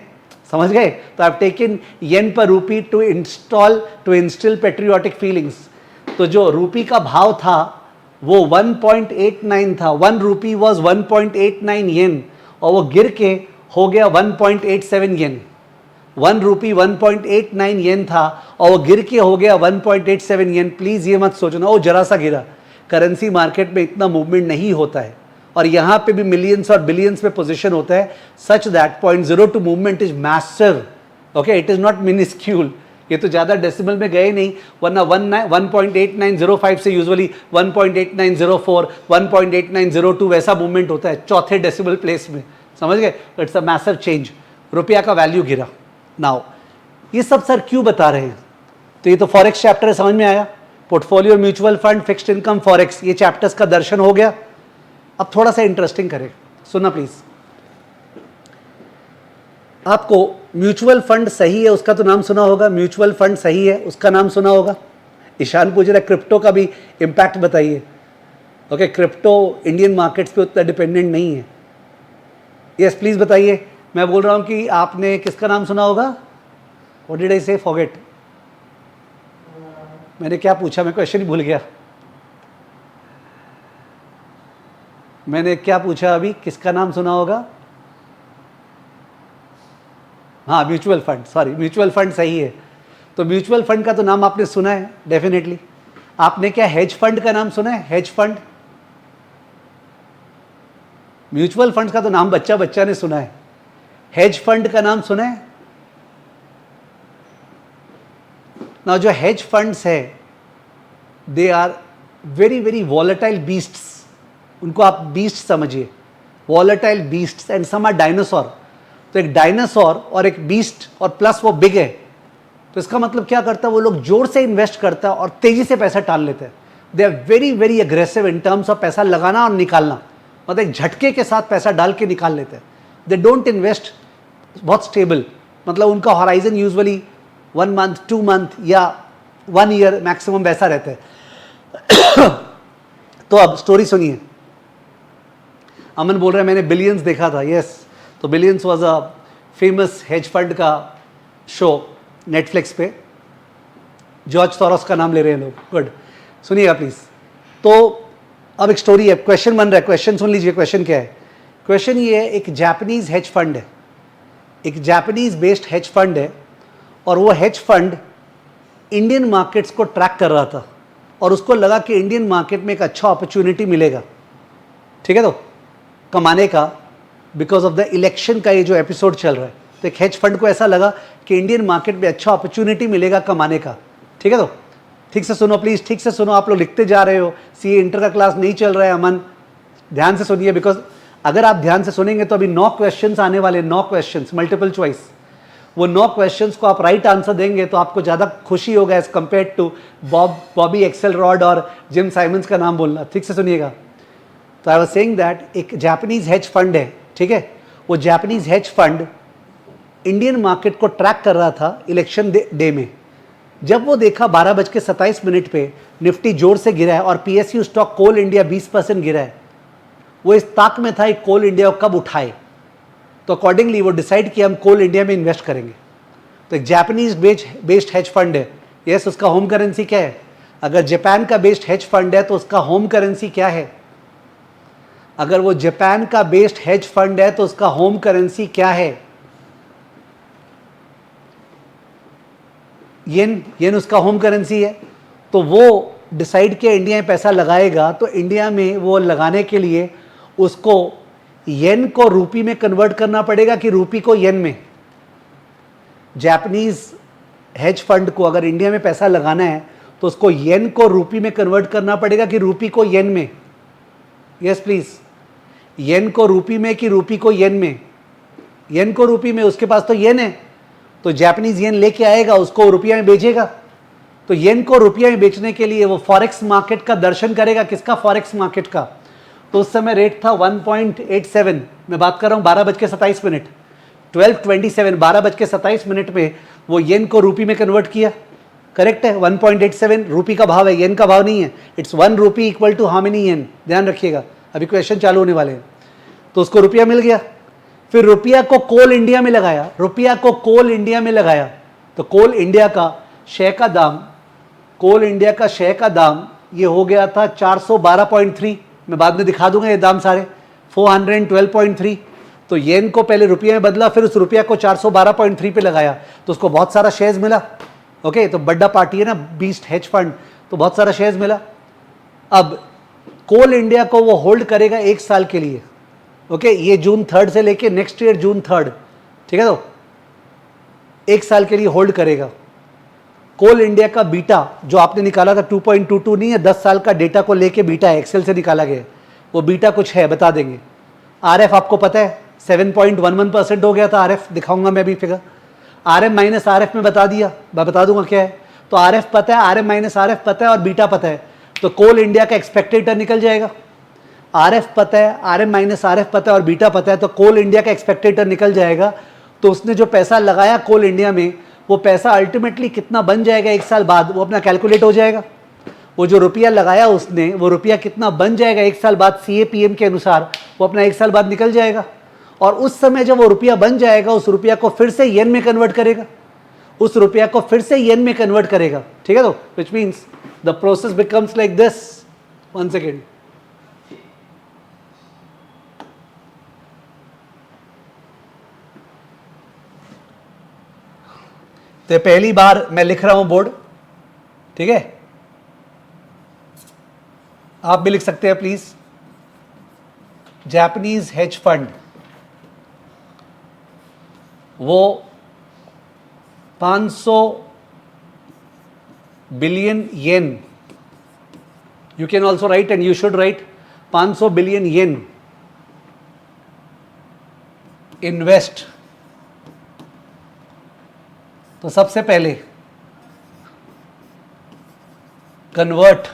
समझ गए? तो आई हैव टेकन येन पर रूपी टू इंस्टिल पेट्रियोटिक फीलिंग्स। तो जो रूपी का भाव था वो 1.89 था। 1 रुपी वॉज 1.89 येन, और वो गिर के हो गया 1.87 येन। 1 रुपी 1.89 येन था और वो गिर के हो गया 1.87 येन। प्लीज ये मत सोचना ओ जरा सा गिरा। करेंसी मार्केट में इतना मूवमेंट नहीं होता है, और यहां पे भी मिलियंस और बिलियंस में पोजीशन होता है, such that 0.02 movement is massive. Okay, it is not minuscule. ये तो ज्यादा डेसिमल में गए नहीं, वरना 1.8905 से यूजुअली 1.8904, 1.8902 वैसा मूवमेंट होता है चौथे डेसिमल प्लेस में, समझ गए? It's a massive change. रुपया का वैल्यू गिरा। नाउ ये सब सर क्यों बता रहे हैं? तो ये तो फॉरेक्स चैप्टर समझ में आया, portfolio, mutual fund, fixed income, forex, ये चैप्टर्स का दर्शन हो गया। अब थोड़ा सा इंटरेस्टिंग करें, सुनना प्लीज। आपको म्यूचुअल फंड सही है उसका तो नाम सुना होगा, म्यूचुअल फंड सही है उसका नाम सुना होगा। ईशान पूछ रहा है क्रिप्टो का भी इंपैक्ट बताइए। ओके, क्रिप्टो इंडियन मार्केट्स पे उतना डिपेंडेंट नहीं है। यस प्लीज बताइए। मैं बोल रहा हूं कि आपने किसका नाम सुना होगा? व्हाट डिड आई से? फॉरगेट। मैंने क्या पूछा? मैं क्वेश्चन ही भूल गया। मैंने क्या पूछा अभी? किसका नाम सुना होगा? हाँ, mutual fund, sorry, mutual fund सही है। तो म्यूचुअल फंड का तो नाम आपने सुना है डेफिनेटली। आपने क्या हेज फंड का नाम सुना है? हेज फंड, म्यूचुअल फंड का तो नाम बच्चा बच्चा ने सुना है, हेज फंड का नाम सुना है ना? जो हेज फंड्स है they are very very volatile beasts, उनको आप बीस्ट समझिए, volatile beasts, and some are dinosaurs. तो एक डायनासोर और एक बीस्ट और प्लस वो बिग है, तो इसका मतलब क्या करता है? वो लोग जोर से इन्वेस्ट करता है और तेजी से पैसा टाल लेते हैं। They are very very aggressive in terms of पैसा लगाना और निकालना, मतलब एक झटके के साथ पैसा डाल के निकाल लेते हैं। दे डोंट इन्वेस्ट बहुत स्टेबल, मतलब उनका हॉराइजन यूजुअली 1 मंथ, 2 मंथ या 1 ईयर मैक्सिमम वैसा रहता है। तो अब स्टोरी सुनिए। अमन बोल रहे हैं मैंने बिलियंस देखा था। यस, तो billions was a famous hedge fund का शो नेटफ्लिक्स पे। जॉर्ज सोरोस का नाम ले रहे हैं लोग। गुड, सुनिएगा प्लीज। तो अब एक स्टोरी है, क्वेश्चन बन रहा है, क्वेश्चन सुन लीजिए। क्वेश्चन क्या है? क्वेश्चन ये है, एक जापानीज हेज फंड है, एक जापानीज बेस्ड हेज फंड है, और वो हेज फंड इंडियन मार्केट्स को ट्रैक कर रहा था और उसको लगा कि इंडियन मार्केट में एक अच्छा अपॉर्चुनिटी मिलेगा, ठीक है, तो कमाने का, बिकॉज ऑफ द इलेक्शन का ये जो एपिसोड चल रहा है। तो एक हेज फंड को ऐसा लगा कि इंडियन मार्केट में अच्छा अपॉर्चुनिटी मिलेगा कमाने का, ठीक है। तो ठीक से सुनो प्लीज, ठीक से सुनो, आप लोग लिखते जा रहे हो, सीए इंटर का क्लास नहीं चल रहा है। अमन ध्यान से सुनिए, बिकॉज अगर आप ध्यान से सुनेंगे तो अभी 9 क्वेश्चंस आने वाले, 9 क्वेश्चंस मल्टीपल चॉइस। वो 9 क्वेश्चंस को आप राइट आंसर देंगे तो आपको ज़्यादा खुशी होगा एज कम्पेयर टू बॉबी एक्सेलरॉड और जिम साइमंस का नाम बोलना। ठीक से सुनिएगा। तो आई वाज सेइंग दैट एक जापानीज हेज फंड है, ठीक है। वो Japanese hedge fund Indian market को ट्रैक कर रहा था इलेक्शन डे में। जब वो देखा 12:27 पे निफ्टी जोर से गिरा है और पीएसयू स्टॉक कोल इंडिया 20% गिरा है, वो इस ताक में था एक कोल इंडिया को कब उठाए। तो अकॉर्डिंगली वो डिसाइड किया हम कोल इंडिया में इन्वेस्ट करेंगे। तो एक जापानीज बेस्ड हेज फंड है। यस, उसका होम करेंसी क्या है? अगर जापान का बेस्ड हेज फंड है तो उसका होम करेंसी क्या है? अगर वो जापान का बेस्ड हेज फंड है तो उसका होम करेंसी क्या है? येन, येन उसका होम करेंसी है। तो वो डिसाइड किया इंडिया में पैसा लगाएगा, तो इंडिया में वो लगाने के लिए उसको येन को रूपी में कन्वर्ट करना पड़ेगा कि रूपी को येन में। जापानीज हेज फंड को अगर इंडिया में पैसा लगाना है तो उसको येन को रूपी में कन्वर्ट करना पड़ेगा कि रूपी को येन में। Yes please. येन को रूपी में कि रूपी को येन में? येन को रूपी में, उसके पास तो येन है, तो जापानीज येन लेके आएगा, उसको रुपया में बेचेगा। तो येन को रुपया में बेचने के लिए वो फॉरेक्स मार्केट का दर्शन करेगा। किसका? फॉरेक्स मार्केट का। तो उस समय रेट था 1.87। मैं बात कर रहा हूँ 12:27, 12:27, 12:27 में वो येन को रूपी में कन्वर्ट किया। करेक्ट है, 1.87 रूपी का भाव है, येन का भाव नहीं है। इट्स 1 रूपी इक्वल टू हाउ मेनी येन, ध्यान रखिएगा, अभी क्वेश्चन चालू होने वाले हैं। तो उसको रुपया मिल गया। फिर रुपया को कोल इंडिया में लगाया, रुपया को कोल इंडिया में लगाया, तो कोल इंडिया का शेयर का दाम, कोल इंडिया का शेयर का दाम ये हो गया था 412.3। मैं बाद में दिखा दूंगा ये दाम सारे, 412.3। तो येन को पहले रुपये में बदला, फिर उस रुपया को 412.3 पे लगाया, तो उसको बहुत सारा शेयर्स मिला। ओके, तो बड्डा पार्टी है ना, बीस्ट हेज फंड, तो बहुत सारा शेयर्स मिला। अब कोल इंडिया को वो होल्ड करेगा 1 साल के लिए। ओके, ये June 3 से लेके नेक्स्ट ईयर June 3, ठीक है, तो 1 साल के लिए होल्ड करेगा। कोल इंडिया का बीटा जो आपने निकाला था 2.22 नहीं है, 10 साल का डेटा को लेके बीटा है, एक्सेल से निकाला गया, वो बीटा कुछ है, बता देंगे। आरएफ आपको पता है 7.11% हो गया था, आरएफ दिखाऊंगा मैं भी फिगर। आरएम माइनस आरएफ में बता दिया, मैं बता दूंगा क्या है। तो आरएफ पता है, आरएम माइनस आरएफ पता है और बीटा पता है, तो कोल इंडिया का एक्सपेक्टेड रिटर्न निकल जाएगा। आरएफ पता है, आरएम माइनस आरएफ पता है और बीटा पता है, तो कोल इंडिया का एक्सपेक्टेड रिटर्न निकल जाएगा। तो उसने जो पैसा लगाया कोल इंडिया में, वो पैसा अल्टीमेटली कितना बन जाएगा 1 साल बाद, वो अपना कैलकुलेट हो जाएगा। वो जो रुपया लगाया उसने, वो रुपया कितना बन जाएगा 1 साल बाद CAPM के अनुसार, वो अपना 1 साल बाद निकल जाएगा। और उस समय जब वो रुपया बन जाएगा, उस रुपया को फिर से येन में कन्वर्ट करेगा, उस रुपया को फिर से येन में कन्वर्ट करेगा, ठीक है। तो which means the process becomes like this. 1 second, तो पहली बार मैं लिख रहा हूं बोर्ड, ठीक है, आप भी लिख सकते हैं प्लीज। जापानीज हेज फंड वो 500 billion yen, you can also right and you should write, 500 billion yen invest. तो सबसे पहले कन्वर्ट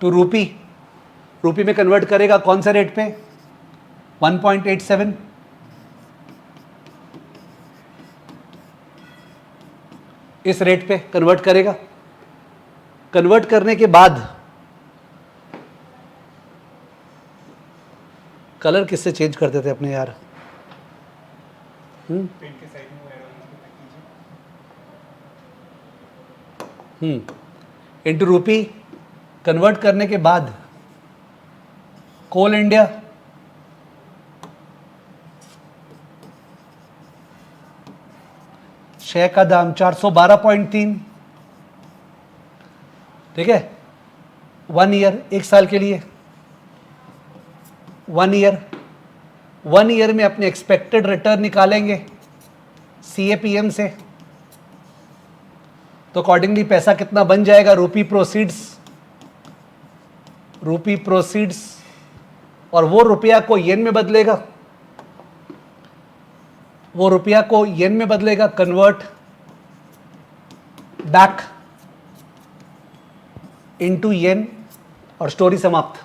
टू रूपी, रूपी में कन्वर्ट करेगा कौन से रेट पे? 1.87। इस रेट पे कन्वर्ट करेगा। कन्वर्ट करने के बाद कलर किससे चेंज करते थे अपने यार? इंटू रूपी कन्वर्ट करने के बाद कोल इंडिया शेयर का दाम 412.3, ठीक है, 1 ईयर, 1 साल के लिए 1 ईयर। 1 ईयर में अपने एक्सपेक्टेड रिटर्न निकालेंगे CAPM से, तो अकॉर्डिंगली पैसा कितना बन जाएगा? रूपी प्रोसीड्स, और वो रुपया को येन में बदलेगा, वो रुपया को येन में बदलेगा, कन्वर्ट बैक इनटू येन, और स्टोरी समाप्त।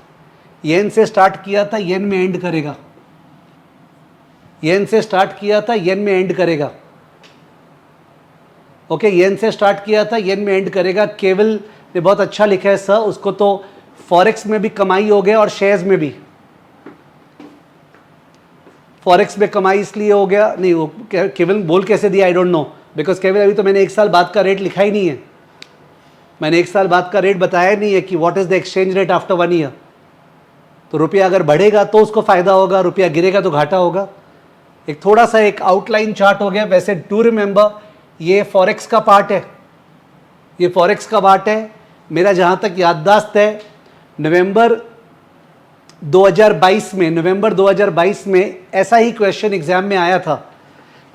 येन से स्टार्ट किया था, येन में एंड करेगा, येन से स्टार्ट किया था, येन में एंड करेगा। ओके, येन से स्टार्ट किया था, येन में एंड करेगा। केवल ने बहुत अच्छा लिखा है सर, उसको तो फॉरेक्स में भी कमाई हो गया और शेयर्स में भी। फॉरेक्स में कमाई इसलिए हो गया नहीं, वो केवल बोल कैसे दिया आई डोंट नो, बिकॉज केवल अभी तो मैंने 1 साल बाद का रेट लिखा ही नहीं है, मैंने 1 साल बाद का रेट बताया नहीं है कि what is the exchange rate after 1 year. तो रुपया अगर बढ़ेगा तो उसको फायदा होगा, रुपया गिरेगा तो घाटा होगा। एक थोड़ा सा एक आउटलाइन चार्ट हो गया। वैसे टू रिमेंबर, ये फॉरेक्स का पार्ट है, ये फॉरेक्स का पार्ट है। मेरा जहाँ तक याददाश्त है, नवंबर 2022 में ऐसा ही क्वेश्चन एग्जाम में आया था।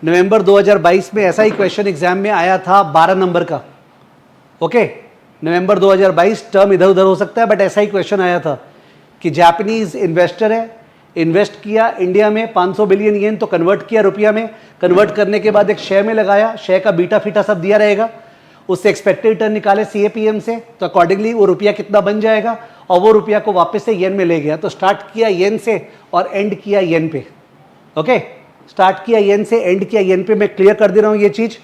नवंबर 2022 में ऐसा ही क्वेश्चन एग्जाम में आया था 12 नंबर का। ओके, नवंबर 2022, टर्म इधर उधर हो सकता है बट ऐसा ही क्वेश्चन आया था कि जापानीज इन्वेस्टर है, इन्वेस्ट किया इंडिया में 500 बिलियन येन, तो कन्वर्ट किया रुपया में, कन्वर्ट करने के बाद एक शेयर में लगाया, शेयर का बीटा फीटा सब दिया रहेगा, उससे एक्सपेक्टेड रिटर्न निकाले सीएपीएम से, तो अकॉर्डिंगली वो रुपया कितना बन जाएगा और वो रुपया को वापस से येन में ले गया। तो स्टार्ट किया येन से और एंड किया येन पे। ओके, स्टार्ट किया येन से, एंड किया येन पे। मैं क्लियर कर दे रहा हूं ये चीज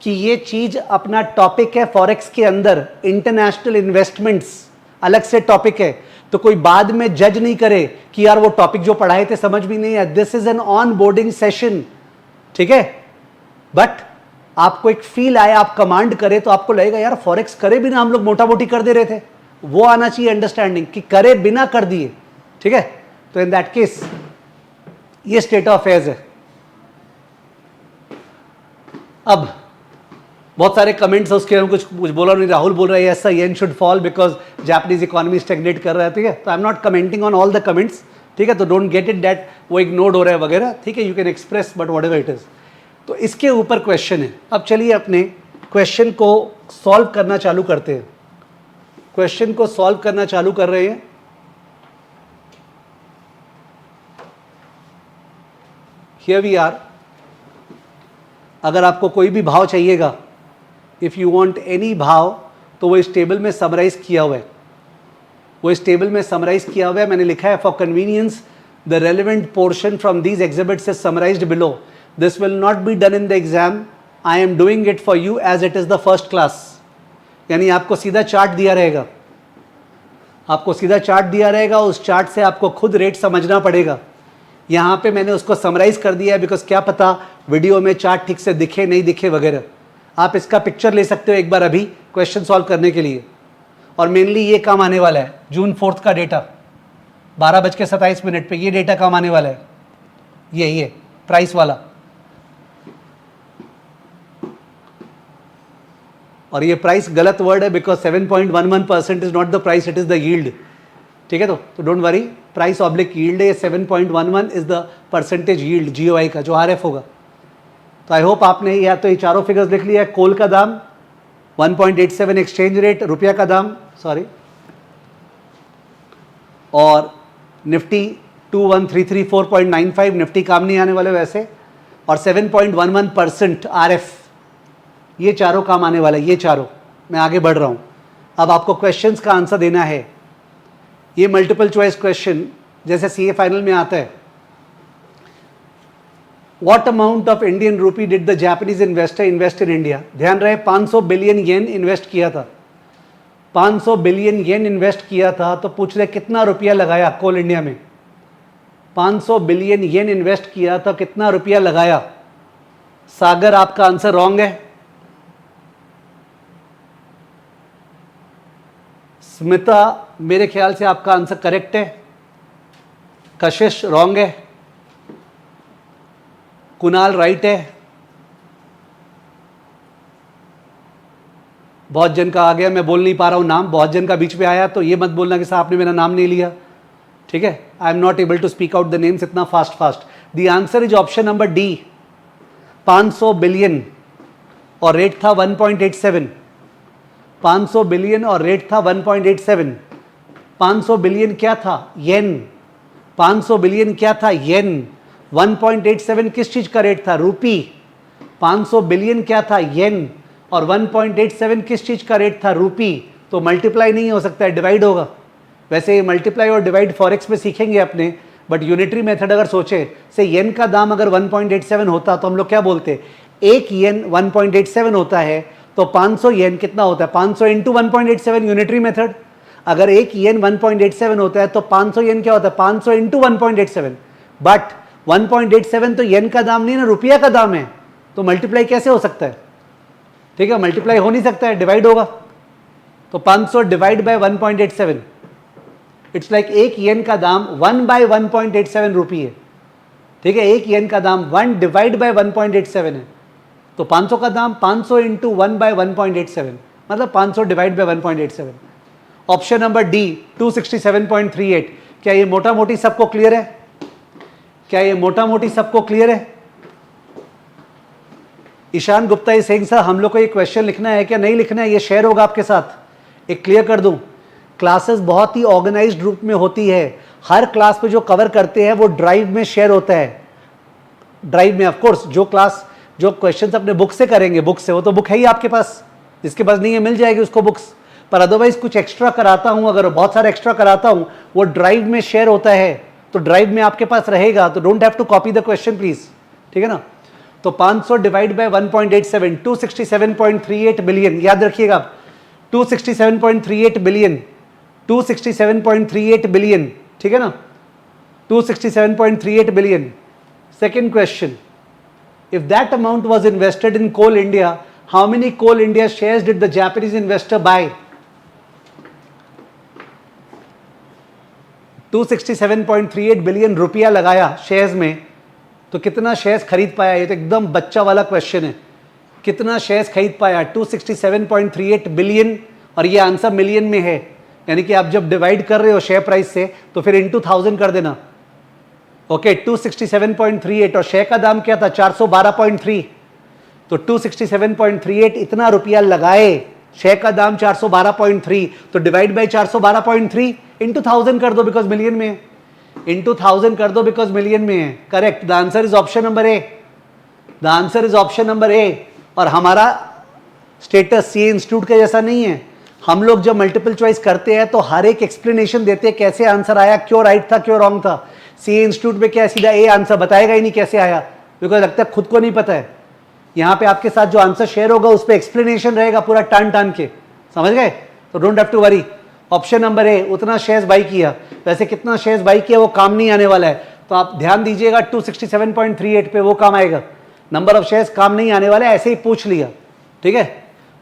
कि ये चीज अपना टॉपिक है फॉरेक्स के अंदर, इंटरनेशनल इन्वेस्टमेंट्स अलग से टॉपिक है, तो कोई बाद में जज नहीं करे कि यार वो टॉपिक जो पढ़ाए थे समझ भी नहीं है। This is an on boarding session, ठीक है। बट आपको एक फील आए, आप कमांड करे तो आपको लगेगा यार फॉरेक्स करे बिना हम लोग मोटा मोटी कर दे रहे थे, वो आना चाहिए अंडरस्टैंडिंग कि करे बिना कर दिए, ठीक है। तो इन दैट केस ये स्टेट ऑफ अफेयर्स है। अब बहुत सारे कमेंट्स है उसके, हम कुछ बोला नहीं, राहुल बोल रहा है ऐसा yen should fall because Japanese economy stagnate कर रहा है, ठीक है। तो I am not commenting on all the comments, ठीक है। तो डोंट गेट इट दैट वो इग्नोर्ड हो रहा है वगैरह, ठीक है। You can express but whatever it is. तो इसके ऊपर क्वेश्चन है। अब चलिए अपने क्वेश्चन को सॉल्व करना चालू करते हैं। क्वेश्चन को सॉल्व करना चालू कर रहे हैं। Here we are. अगर आपको कोई भी भाव चाहिएगा, इफ यू वांट एनी भाव, तो वो इस टेबल में समराइज किया हुआ है, वो इस टेबल में समराइज किया हुआ है। मैंने लिखा है for convenience the relevant portion from these exhibits is summarised below. This will not be done in the exam, I am doing it for you as it is the first class. यानी आपको सीधा chart दिया रहेगा, आपको सीधा chart दिया रहेगा, उस चार्ट से आपको खुद रेट समझना पड़ेगा। यहाँ पे मैंने उसको समराइज कर दिया है बिकॉज क्या पता वीडियो में चार्ट ठीक से दिखे नहीं दिखे वगैरह। आप इसका पिक्चर ले सकते हो एक बार अभी क्वेश्चन सॉल्व करने के लिए। और मेनली ये काम आने वाला है जून 4 का डेटा 12:27 पे, ये डेटा काम आने वाला है, ये प्राइस वाला। और ये प्राइस गलत वर्ड है because 7.11% is not the price, it is the yield, ठीक है। तो don't worry, price oblique yield है, 7.11 is the percentage yield GOI का जो आरएफ होगा। तो आई होप आपने या तो ये चारों फिगर्स लिख लिया है। कोल का दाम 1.87 एक्सचेंज रेट, रुपया का दाम सॉरी, और निफ्टी 21,334.95, निफ्टी काम नहीं आने वाले वैसे, और 7.11% आरएफ, ये चारों काम आने वाला है, ये चारों। मैं आगे बढ़ रहा हूं। अब आपको क्वेश्चंस का आंसर देना है। ये मल्टीपल चॉइस क्वेश्चन जैसे सीए फाइनल में आता है। What amount of Indian rupee did the Japanese investor invest in India? ध्यान रहे 500 बिलियन येन इन्वेस्ट किया था, 500 बिलियन येन इन्वेस्ट किया था। तो पूछ रहे कितना रुपया लगाया कोल इंडिया में। 500 बिलियन येन इन्वेस्ट किया था, कितना रुपया लगाया? सागर आपका आंसर रॉन्ग है, स्मिता मेरे ख्याल से आपका आंसर करेक्ट है, कशिश रॉन्ग है, कुणाल राइट है, बहुत जन का आ गया, मैं बोल नहीं पा रहा हूं नाम, बहुत जन का बीच में आया, तो ये मत बोलना कि साहब आपने मेरा नाम नहीं लिया, ठीक है। I am not able to speak out the names इतना fast. The answer is option number D, 500 billion और रेट था 1.87। 500 बिलियन और रेट था 1.87। 500 बिलियन क्या था? येन। 500 बिलियन क्या था? येन। 1.87 किस चीज का रेट था? रूपी। 500 बिलियन क्या था? येन। और 1.87 किस चीज का रेट था? रूपी। तो मल्टीप्लाई नहीं हो सकता है, डिवाइड होगा। वैसे ये मल्टीप्लाई और डिवाइड फॉरेक्स में सीखेंगे अपने, बट यूनिटरी मेथड अगर सोचे से येन का दाम अगर 1.87 होता तो हम लोग क्या बोलते? एक येन 1.87 होता है तो 500 येन कितना होता है? 500 इंटू 1.87 यूनिटरी मेथड। अगर एक येन 1.87 होता है तो 500 येन क्या होता है? 500 इंटू 1.87। बट 1.87 तो येन का दाम नहीं ना, रुपया का दाम है, तो मल्टीप्लाई कैसे हो सकता है? ठीक है, मल्टीप्लाई हो नहीं सकता है, डिवाइड होगा। तो 500 डिवाइड बाय 1.87, इट्स लाइक एक येन का दाम 1 बाय 1.87 रुपी है। ठीक है, एक येन का दाम 1 डिवाइड बाय 1.87 है। तो 500 का दाम 500 इंटू 1 बाय 1.87, मतलब 500 divide by 1.87। Option number D 267.38। क्या ये मोटा मोटी सबको क्लियर है? क्या ये मोटा मोटी सबको क्लियर है? ईशान गुप्ता ये सिंह सर, हम लोग को ये क्वेश्चन लिखना है क्या नहीं लिखना है? ये शेयर होगा आपके साथ, एक क्लियर कर दूं। क्लासेस बहुत ही ऑर्गेनाइज्ड रूप में होती है, हर क्लास में जो कवर करते हैं वो ड्राइव में शेयर होता है। ड्राइव में ऑफ कोर्स जो क्लास जो क्वेश्चंस अपने बुक से करेंगे, बुक से, वो तो बुक है ही आपके पास, जिसके पास नहीं है मिल जाएगी उसको बुक्स, पर अदरवाइज कुछ एक्स्ट्रा कराता हूं, अगर बहुत सारा एक्स्ट्रा कराता हूं, वो ड्राइव में शेयर होता है, तो ड्राइव में आपके पास रहेगा, तो don't have to copy the question please, ठीक है ना। तो 500 डिवाइड बाय 1.87, 267.38 बिलियन, याद रखिएगा आप, 267.38 बिलियन, 267.38 बिलियन, ठीक है ना, 267.38 billion. Second question, if that amount was invested in Coal India, how many Coal India shares did the Japanese investor buy? 267.38 billion रुपया लगाया शेयर्स में, तो कितना शेयर्स खरीद पाया? ये तो एकदम बच्चा वाला क्वेश्चन है, कितना शेयर्स खरीद पाया? 267.38 बिलियन, और ये आंसर मिलियन में है, यानी कि आप जब डिवाइड कर रहे हो शेयर प्राइस से तो फिर इंटू 1000 कर देना। ओके 267.38 और शेयर का दाम क्या था? 412.3, तो 267.38 इतना रुपया लगाए, शेयर का दाम 412.3, तो डिवाइड बाय 412.3 इंटू 1000 कर दो बिकॉज मिलियन में है, इंटू 1000 कर दो बिकॉज मिलियन में है। Correct, the answer is option number A, the answer is option number ए। और हमारा स्टेटस सीए इंस्टीट्यूट का जैसा नहीं है, हम लोग जब मल्टीपल चॉइस करते हैं तो हर एक एक्सप्लेनेशन देते हैं कैसे आंसर आया, क्यों राइट था क्यों रॉन्ग था। सीए इंस्टीट्यूट में क्या सीधा ए आंसर बताएगा ही नहीं कैसे आया, बिकॉज लगता है खुद को नहीं पता है। यहाँ पे आपके साथ जो आंसर शेयर होगा उस पर एक्सप्लेनेशन रहेगा पूरा टान टान के, समझ गए? तो don't have to worry, option number A, उतना शेयर्स बाई किया। वैसे कितना शेयर्स बाई किया वो काम नहीं आने वाला है, तो आप ध्यान दीजिएगा 267.38 पे वो काम आएगा, नंबर ऑफ शेयर्स काम नहीं आने वाला है, ऐसे ही पूछ लिया, ठीक है।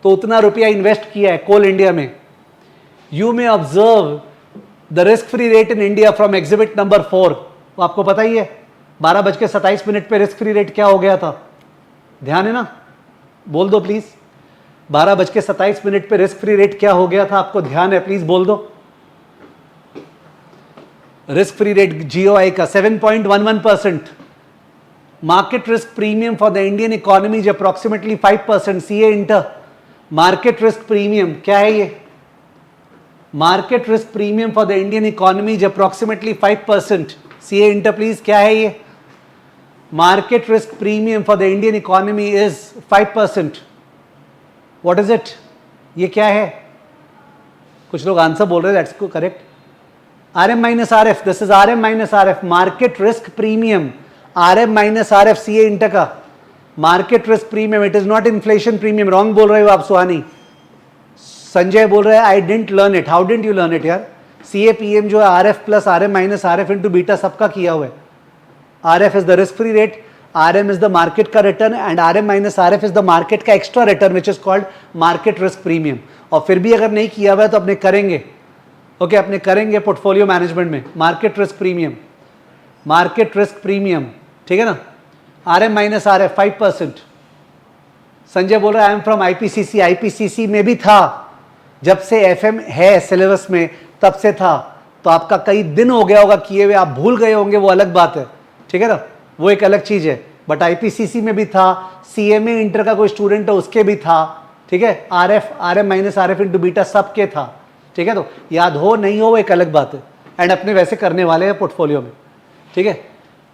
तो उतना रुपया इन्वेस्ट किया है कोल इंडिया में। You may observe the risk free rate in India from exhibit number 4, वो आपको पता ही है 12:27 पे रिस्क फ्री रेट क्या हो गया था, ध्यान है ना? बोल दो प्लीज, 12:27 पे रिस्क फ्री रेट क्या हो गया था, आपको ध्यान है? प्लीज बोल दो। रिस्क फ्री रेट जीओआई का 7.11%, market risk premium for the Indian economy is approximately 5%। CA inter, market risk premium क्या है ये? Market risk premium for the Indian economy is approximately 5%। CA inter please, क्या है ये? Market risk premium for the Indian economy is 5%। What is it? ये क्या है? कुछ लोग आंसर बोल रहे हैं, that's correct. RM minus RF, this is RM minus RF, market risk premium, RM minus RF CA inter का market risk premium, it is not inflation premium. Wrong बोल रहे हो आप सुहानी। संजय बोल रहे हैं I didn't learn it, how didn't you learn it यार? CA PM जो है RF plus RM minus RF into beta सबका किया हुआ है। RF is the risk free rate, RM is the market का return, and RM minus RF is the market का extra return which is called market risk premium. और फिर भी अगर नहीं किया हुआ है तो अपने करेंगे, ओके अपने करेंगे पोर्टफोलियो मैनेजमेंट में market risk premium, market risk premium, ठीक है ना? RM minus RF 5%। संजय बोल रहा है I am from IPCC, IPCC में भी था जब से FM है सिलेबस में तब से था, तो आपका कई दिन हो गया होगा किए हुए, आप भूल गए होंगे, वो अलग बात है, ठीक है ना, वो एक अलग चीज है। बट आईपीसीसी में भी था, CMA इंटर का कोई स्टूडेंट है उसके भी था, ठीक है। RM minus RF into beta सबके था, ठीक है। तो याद हो नहीं हो वो एक अलग बात है, एंड अपने वैसे करने वाले हैं पोर्टफोलियो में, ठीक है।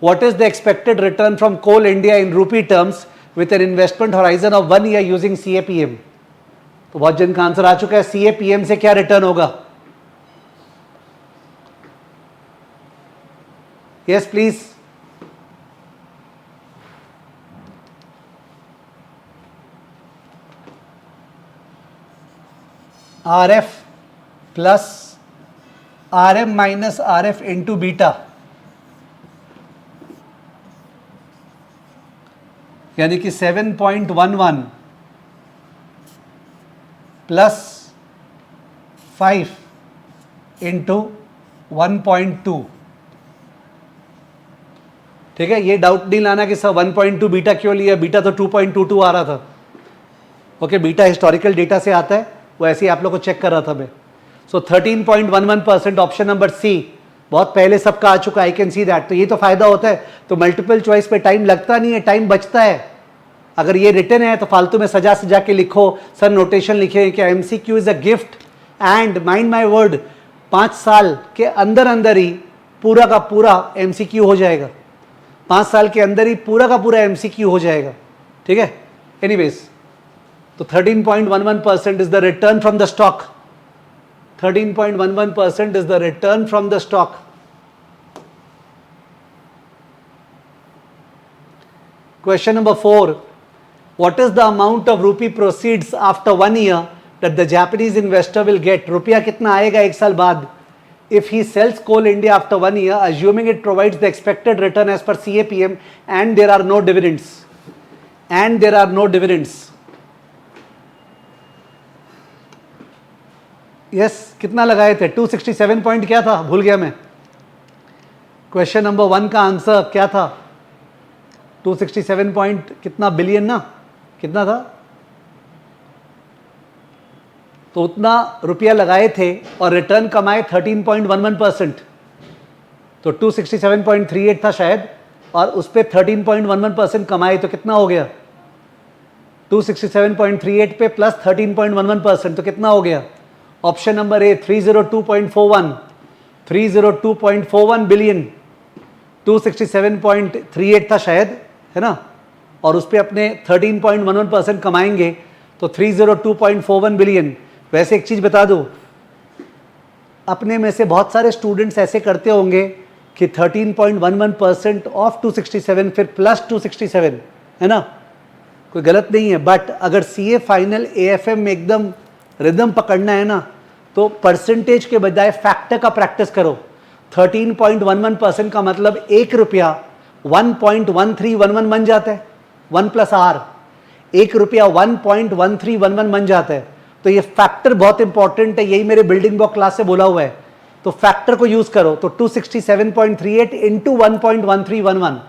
What is the expected return from coal India in rupee terms with an investment horizon of 1 year using CAPM? तो बहुत जन का आंसर आ चुका है, CAPM से क्या रिटर्न होगा? Yes please. RF plus RM minus RF into beta, यानी कि 7.11 प्लस 5 इंटू 1.2, ठीक है। ये डाउट नहीं लाना कि सर 1.2 बीटा क्यों लिया, बीटा तो 2.22 आ रहा था, ओके बीटा हिस्टोरिकल डेटा से आता है, वो ऐसे ही आप लोग को चेक कर रहा था मैं। सो 13.11%, ऑप्शन नंबर सी, बहुत पहले सबका आ चुका, आई कैन सी दैट। तो ये तो फायदा होता है, तो मल्टीपल चॉइस पे टाइम लगता नहीं है, टाइम बचता है। अगर ये रिटर्न है तो फालतू में सजा सजा के लिखो, सर नोटेशन लिखे कि MCQ is a gift, and mind my word 5 साल के अंदर अंदर ही पूरा का पूरा MCQ हो जाएगा, 5 साल के अंदर ही पूरा का पूरा MCQ हो जाएगा, ठीक है। एनीवेज, तो 13.11% is the return from the stock, 13.11% is the return from the stock. Question number 4. What is the amount of rupee proceeds after 1 year that the Japanese investor will get? रुपया कितना आएगा एक साल बाद if he sells Coal India after 1 year, assuming it provides the expected return as per CAPM and there are no dividends. And there are no dividends. Yes, कितना लगाए थे? 267 point क्या था, भूल गया मैं। क्वेश्चन नंबर 1 का आंसर क्या था? 267 पॉइंट कितना बिलियन ना, कितना था? तो उतना रुपया लगाए थे और रिटर्न कमाए 13.11%। तो 267.38 था शायद, और उस पर 13.11% कमाए, तो कितना हो गया? 267.38 पे प्लस 13.11%, तो कितना हो गया? ऑप्शन नंबर ए 302.41, 302.41 बिलियन। 267.38 था शायद, है ना, और उस पर अपने 13.11% कमाएंगे तो 302.41 बिलियन। वैसे एक चीज़ बता दूं, अपने में से बहुत सारे स्टूडेंट्स ऐसे करते होंगे कि 13.11% ऑफ 267 फिर प्लस 267, है ना, कोई गलत नहीं है। बट अगर CA फाइनल AFM में एकदम रिदम पकड़ना है ना, तो परसेंटेज के बजाय फैक्टर का प्रैक्टिस करो। 13.11% का मतलब 1 रुपया 1.1311 बन जाता है, 1 प्लस R, 1 रुपया 1.1311 बन जाता है। तो ये फैक्टर बहुत इंपॉर्टेंट है, यही मेरे बिल्डिंग ब्लॉक क्लास से बोला हुआ है। तो फैक्टर को यूज करो। तो 267.38 इंटू 1.1311,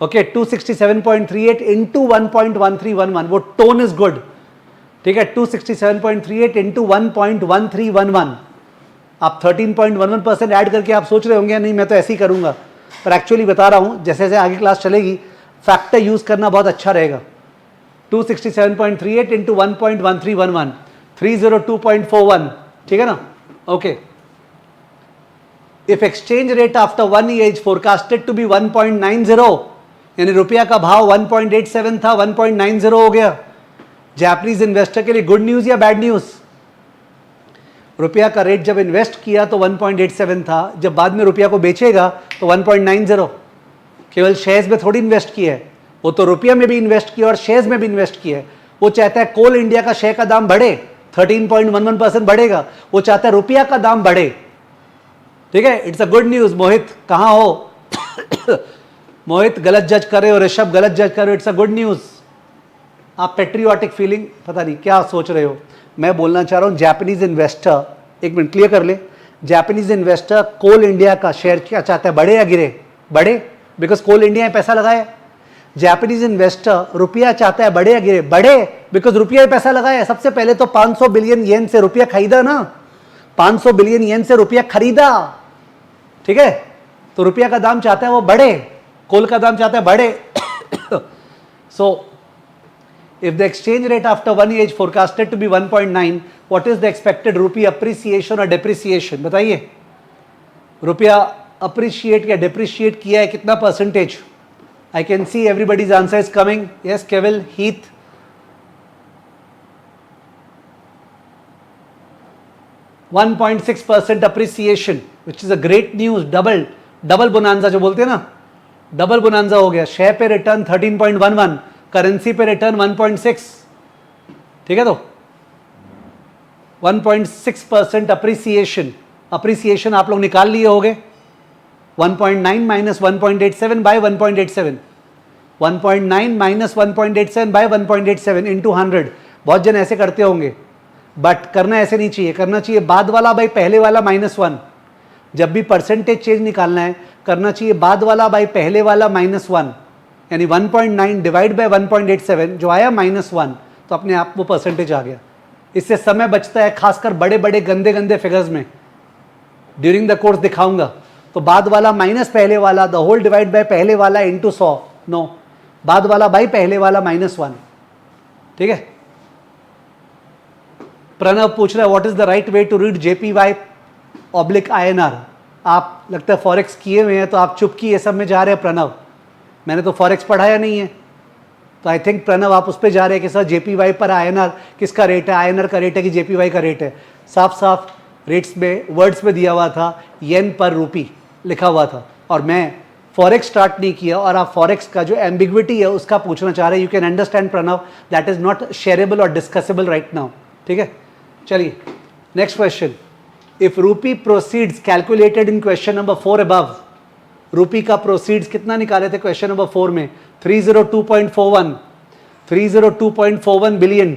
ओके, 267.38 इंटू 1.1311, वो टोन इज गुड, ठीक है। 267.38 इंटू 1.1311, आप 13.11% ऐड करके आप सोच रहे होंगे नहीं मैं तो ऐसे ही करूंगा, पर एक्चुअली बता रहा हूं जैसे जैसे आगे क्लास चलेगी फैक्टर यूज करना बहुत अच्छा रहेगा। 267.38 इंटू 1.1311, 302.41, ठीक है ना, okay. If exchange rate after 1 year is forecasted to be 1.90, यानी रुपया का भाव 1.87 था, 1.90 हो गया। जापानीज इन्वेस्टर के लिए गुड न्यूज या बैड न्यूज? रुपया का रेट जब इन्वेस्ट किया तो 1.87 था, जब बाद में रुपया को बेचेगा तो 1.90। केवल शेयर्स में थोड़ी इन्वेस्ट किया है, वो तो रुपया में भी इन्वेस्ट किया और शेयर्स में भी इन्वेस्ट किया है। वो चाहता है कोल इंडिया का शेयर का दाम बढ़े, 13.11% बढ़ेगा, वो चाहता है रुपया का दाम बढ़े, ठीक है। It's a good news. Mohit कहाँ हो? मोहित गलत जज कर रहे हो, ऋषभ गलत जज कर रहे हो, इट्स अ गुड न्यूज। आप पेट्रियोटिक फीलिंग पता नहीं क्या सोच रहे हो। मैं बोलना चाह रहा हूं जापानीज इन्वेस्टर, एक मिनट क्लियर कर ले, जापानीज इन्वेस्टर कोल इंडिया का शेयर क्या चाहता है, बढ़े या गिरे? बढ़े, बिकॉज कोल इंडिया में पैसा लगाया। जापानीज इन्वेस्टर रुपया चाहता है बढ़े या गिरे? बढ़े, बिकॉज रुपया में पैसा लगाया। सबसे पहले तो 500 बिलियन येन से रुपया खरीदा ना, 500 बिलियन येन से रुपया खरीदा, ठीक है। तो रुपया का दाम चाहता है वो बढ़े, कोल का दाम चाहता है बढ़े। सो if the exchange rate after 1 year is forecasted to be 1.9, what is the expected rupee appreciation or depreciation? बताइए, रुपया appreciate या depreciate किया है कितना percentage? I can see everybody's answer is coming. Yes, Kevil, Heath. $1.6% appreciation, which is a great news. Double bonanza जो बोलते हैं ना, डबल बोनांजा हो गया। शेयर पे रिटर्न 13.11, करेंसी पे रिटर्न 1.6, ठीक है। तो 1.6% अप्रिसिएशन, अप्रिसिएशन आप लोग निकाल लिए होंगे। 1.9 minus 1.87 by 1.87, 1.9 minus 1.87 by 1.87 into 100। बहुत जन ऐसे करते होंगे, बट करना ऐसे नहीं चाहिए, करना चाहिए बाद वाला बाई पहले वाला -1। जब भी परसेंटेज चेंज निकालना है करना चाहिए बाद वाला बाई पहले वाला -1, यानी 1.9 डिवाइड बाय 1.87 जो आया -1, तो अपने आप वो परसेंटेज आ गया। इससे समय बचता है, खासकर बड़े बड़े गंदे गंदे फिगर्स में। ड्यूरिंग द कोर्स दिखाऊंगा। तो बाद वाला माइनस पहले वाला, द होल डिवाइड बाय पहले वाला इंटू 100, नो, बाद वाला बाई पहले वाला -1, ठीक है। प्रणव पूछ रहा है what is the right way to read JPY/INR? आप लगता है फॉरेक्स किए हुए हैं तो आप चुप की ये सब में जा रहे हैं प्रणव, मैंने तो फॉरेक्स पढ़ाया नहीं है। तो आई थिंक प्रणव आप उस पर जा रहे हैं कि सर जेपीवाई पर आईएनआर किसका रेट है, आईएनआर का रेट है कि जेपीवाई का रेट है। साफ साफ रेट्स में वर्ड्स में दिया हुआ था येन पर रूपी लिखा हुआ था, और मैं फॉरेक्स स्टार्ट नहीं किया और आप फॉरेक्स का जो एम्बिग्विटी है उसका पूछना चाह रहे हैं। You can understand Pranav that is not shareable और डिस्कसेबल राइट नाउ। ठीक है, चलिए next question. If rupee proceeds calculated in question number 4 above, rupee का प्रोसीड्स कितना निकाले थे क्वेश्चन नंबर 4 में, 302.41 बिलियन,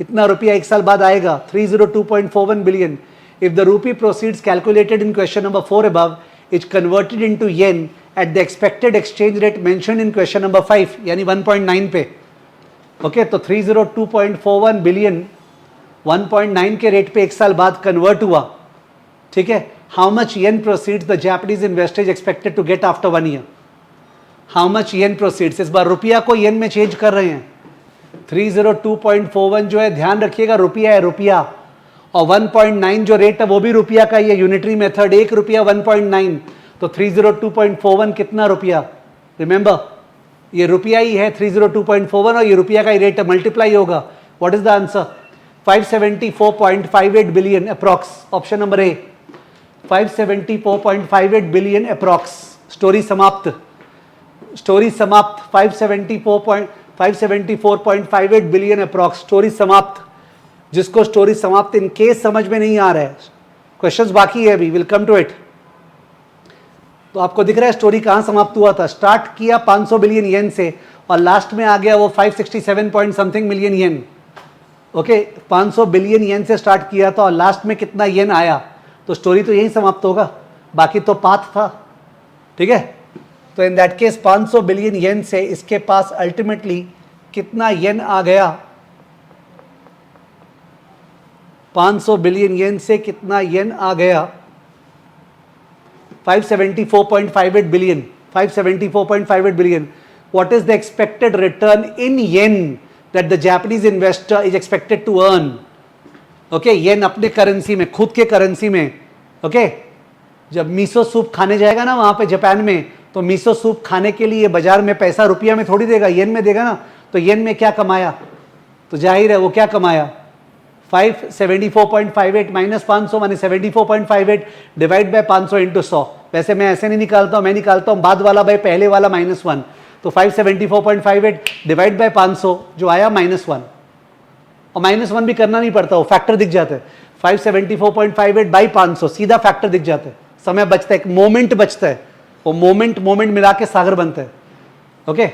इतना रुपया एक साल बाद आएगा 302.41 billion. If the rupee proceeds calculated in question number 4 above is converted into yen at the expected exchange rate mentioned in question number 5 यानी 1.9 पे। ओके, तो 302.41 बिलियन 1.9 के रेट पे एक साल बाद कन्वर्ट हुआ। ठीक है, how much yen proceeds the Japanese investor is expected to get after 1 year. How much yen proceeds, इस बार रुपया को येन में चेंज कर रहे हैं। 302.41 जो है, ध्यान रखिएगा रुपया है रुपया, और 1.9 जो रेट है वो भी रुपया का ही है, यूनिटरी मेथड, 1 रुपया 1.9, तो 302.41 कितना रुपया, रिमेंबर ये रुपया ही है 302.41 और ये रुपया का ही रेट है, मल्टीप्लाई होगा। What is the answer, 574.58 billion approx, option number A 574.58 billion approx. Story समाप्त, स्टोरी समाप्त, 574.58 बिलियन अप्रॉक्स, स्टोरी समाप्त। जिसको स्टोरी समाप्त इन केस समझ में नहीं आ रहा है, क्वेश्चंस बाकी है अभी, विल कम टू इट। तो आपको दिख रहा है स्टोरी कहां समाप्त हुआ था, स्टार्ट किया 500 बिलियन येन से और लास्ट में आ गया वो 567 पॉइंट समथिंग मिलियन येन। ओके, 500 बिलियन येन से स्टार्ट किया था और लास्ट में कितना येन आया, तो स्टोरी तो यही समाप्त होगा, बाकी तो पाथ था। ठीक है, तो इन दैट केस 500 बिलियन येन से इसके पास अल्टीमेटली कितना येन आ गया, 500 बिलियन येन से कितना येन आ गया, 574.58 billion, 574.58 billion. What is the expected return in yen that the Japanese investor is expected to earn? Okay, येन अपने करेंसी में, खुद के करेंसी में। ओके, जब मीसो सूप खाने जाएगा ना वहां पे जापान में, तो मीसो सूप खाने के लिए बाजार में पैसा रुपया में थोड़ी देगा, येन में देगा ना। तो येन में क्या कमाया, तो जाहिर है वो क्या कमाया, 574.58 माइनस 500 माने 74.58 डिवाइड बाय 500 इंटू 100। वैसे मैं ऐसे नहीं निकालता हूं, मैं निकालता हूं बाद वाला बाय पहले वाला -1। तो 574.58 डिवाइड बाय 500 जो आया -1, और -1 भी करना नहीं पड़ता, वो फैक्टर दिख जाता है। 574.58 बाई 500 सीधा फैक्टर दिख जाता है, समय बचता है, एक मोमेंट बचता है, वो मोमेंट मिला के सागर बनता है। ओके,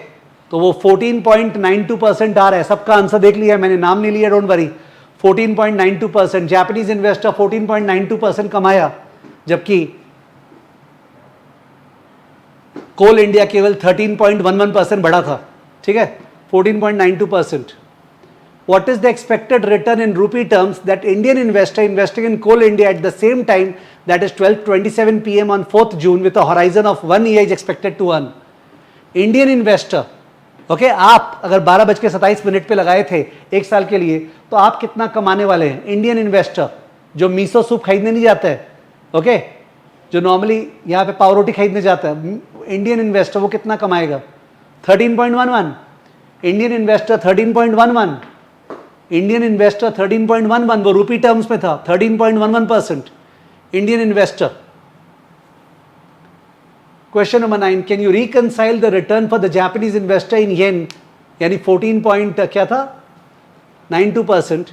तो वो 14.92% आ रहा है। सबका आंसर देख लिया मैंने, नाम नहीं लिया, डोंट वरी। 14.92%, जापानीज इन्वेस्टर 14.92% कमाया, जबकि कोल इंडिया केवल 13.11% बढ़ा था। ठीक है, 14.92%। What is the expected return in rupee terms that Indian investor investing in Coal India at the same time, that is 12:27 PM on 4th June with a horizon of 1 year is expected to earn? Indian investor, okay, आप अगर 12:27 पे लगाए थे एक साल के लिए, तो आप कितना कमाने वाले हैं? इंडियन इन्वेस्टर जो मीसो सूप खरीदने नहीं जाता है, ओके, जो नॉर्मली यहाँ पे पाव रोटी खरीदने जाता है, इंडियन इन्वेस्टर वो कितना कमाएगा? 13.11। इंडियन इन्वेस्टर 13.11, इंडियन इन्वेस्टर 13.11, वो रूपी टर्म्स में था, 13.11%। Indian investor. Question number 9, can you reconcile the return for the Japanese investor in yen, यानी 14.92%।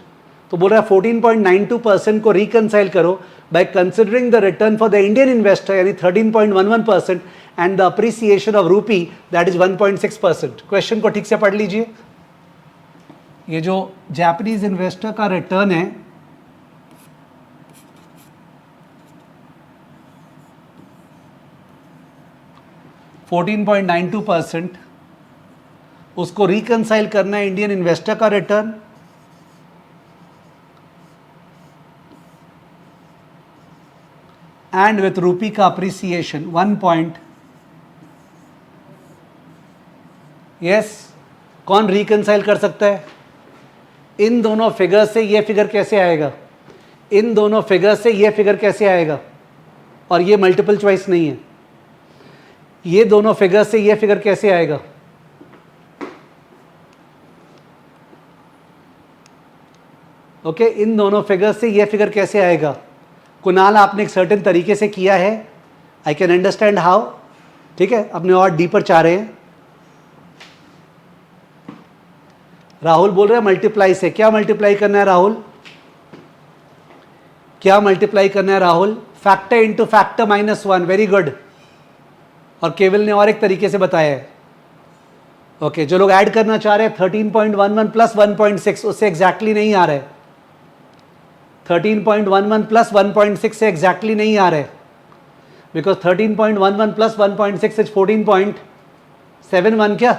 तो बोल रहा है 14.92% को रिकनसाइल करो by considering the return for the Indian investor यानी 13.11% एंड द अप्रिसिएशन ऑफ रूपी दैट इज 1.6%। क्वेश्चन को ठीक से पढ़ लीजिए। ये जो जापानीज इन्वेस्टर का रिटर्न है, %14.92%, उसको रिकनसाइल करना है इंडियन इन्वेस्टर का रिटर्न एंड विथ रूपी का अप्रिसिएशन 1. यस, कौन रिकनसाइल कर सकता है? इन दोनों फिगर से ये फिगर कैसे आएगा? इन दोनों फिगर से ये फिगर कैसे आएगा? और ये मल्टीपल चॉइस नहीं है। ये दोनों फिगर से ये फिगर कैसे आएगा? ओके, इन दोनों फिगर से ये फिगर कैसे आएगा? कुणाल, आपने एक सर्टेन तरीके से किया है, आई कैन अंडरस्टैंड हाउ, ठीक है, अपने और डीपर चाह रहे हैं। राहुल बोल रहे हैं मल्टीप्लाई से। क्या मल्टीप्लाई करना है राहुल? क्या मल्टीप्लाई करना है Rahul? Factor into factor -1, very good. और केवल ने और एक तरीके से बताया है। ओके, जो लोग ऐड करना चाह रहे हैं 13.11 प्लस 1.6, उससे एग्जैक्टली नहीं आ रहा है। 13.11 प्लस 1.6 से एग्जैक्टली नहीं आ रहा है, बिकॉज 13.11 प्लस 1.6 इज 14.71। क्या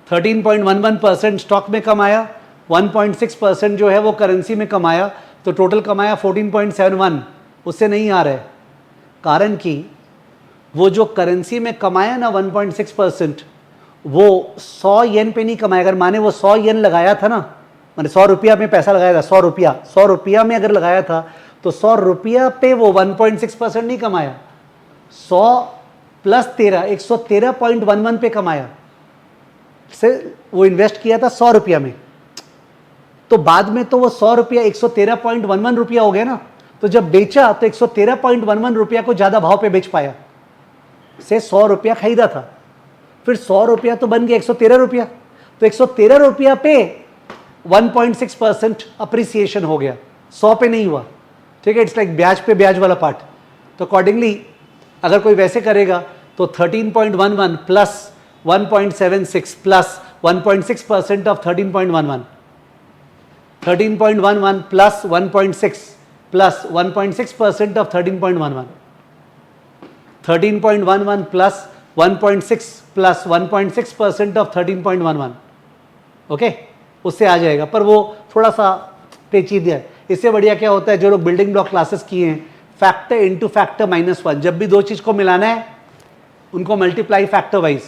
13.11% स्टॉक में कमाया, 1.6% जो है वो करेंसी में कमाया, तो टोटल कमाया 14.71, उससे नहीं आ रहा है। कारण कि वो जो करेंसी में कमाया ना 1.6%, वो 100 येन पे नहीं कमाया। अगर माने वो 100 येन लगाया था ना, मैंने 100 रुपया में पैसा लगाया था, 100 रुपया में अगर लगाया था, तो 100 रुपया पे वो 1.6% नहीं कमाया, 100 प्लस 13, 113.11 पे कमाया। से वो इन्वेस्ट किया था 100 रुपया में, तो बाद में तो वो 100 रुपया 113.11 रुपया हो गया ना। तो जब बेचा तो 113.11 रुपया को ज्यादा भाव पे बेच पाया, से 100 रुपया खरीदा था, फिर 100 रुपया तो बन गया 113 रुपया, तो 113 रुपया पे 1.6% अप्रिसिएशन हो गया, 100 पे नहीं हुआ। ठीक है, इट्स लाइक ब्याज पे ब्याज वाला पार्ट। तो अकॉर्डिंगली अगर कोई वैसे करेगा तो 13.11 plus 1.76 plus 1.6% of 13.11, 13.11 plus 1.6 plus 1.6% of 13.11, 13.11 plus 1.6 plus 1.6% of 13.11। Okay, उससे आ जाएगा, पर वो थोड़ा सा पेचीदा है। इससे बढ़िया क्या होता है, जो लोग बिल्डिंग ब्लॉक क्लासेस किए हैं, फैक्टर इंटू फैक्टर -1, जब भी दो चीज को मिलाना है उनको मल्टीप्लाई फैक्टर वाइज,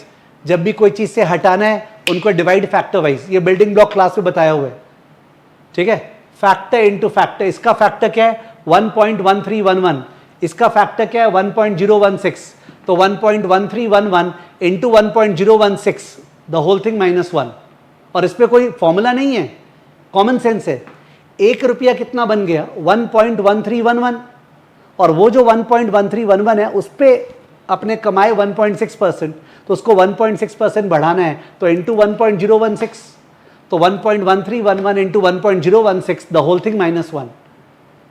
जब भी कोई चीज से हटाना है उनको डिवाइड फैक्टर वाइज। ये बिल्डिंग ब्लॉक क्लास में बताया हुआ है। ठीक है, फैक्टर इंटू फैक्टर, इसका फैक्टर क्या है 1.1311, इसका फैक्टर क्या है 1.016, तो 1.1311 इंटू 1.016, द होल थिंग -1। और इस पर कोई फॉर्मूला नहीं है, कॉमन सेंस है। 1 रुपया कितना बन गया 1.1311, और वो जो 1.1311 है उस पर अपने कमाए 1.6%, तो उसको 1.6% बढ़ाना है, तो इंटू 1.016, तो 1.1311 into 1.016, the whole thing -1,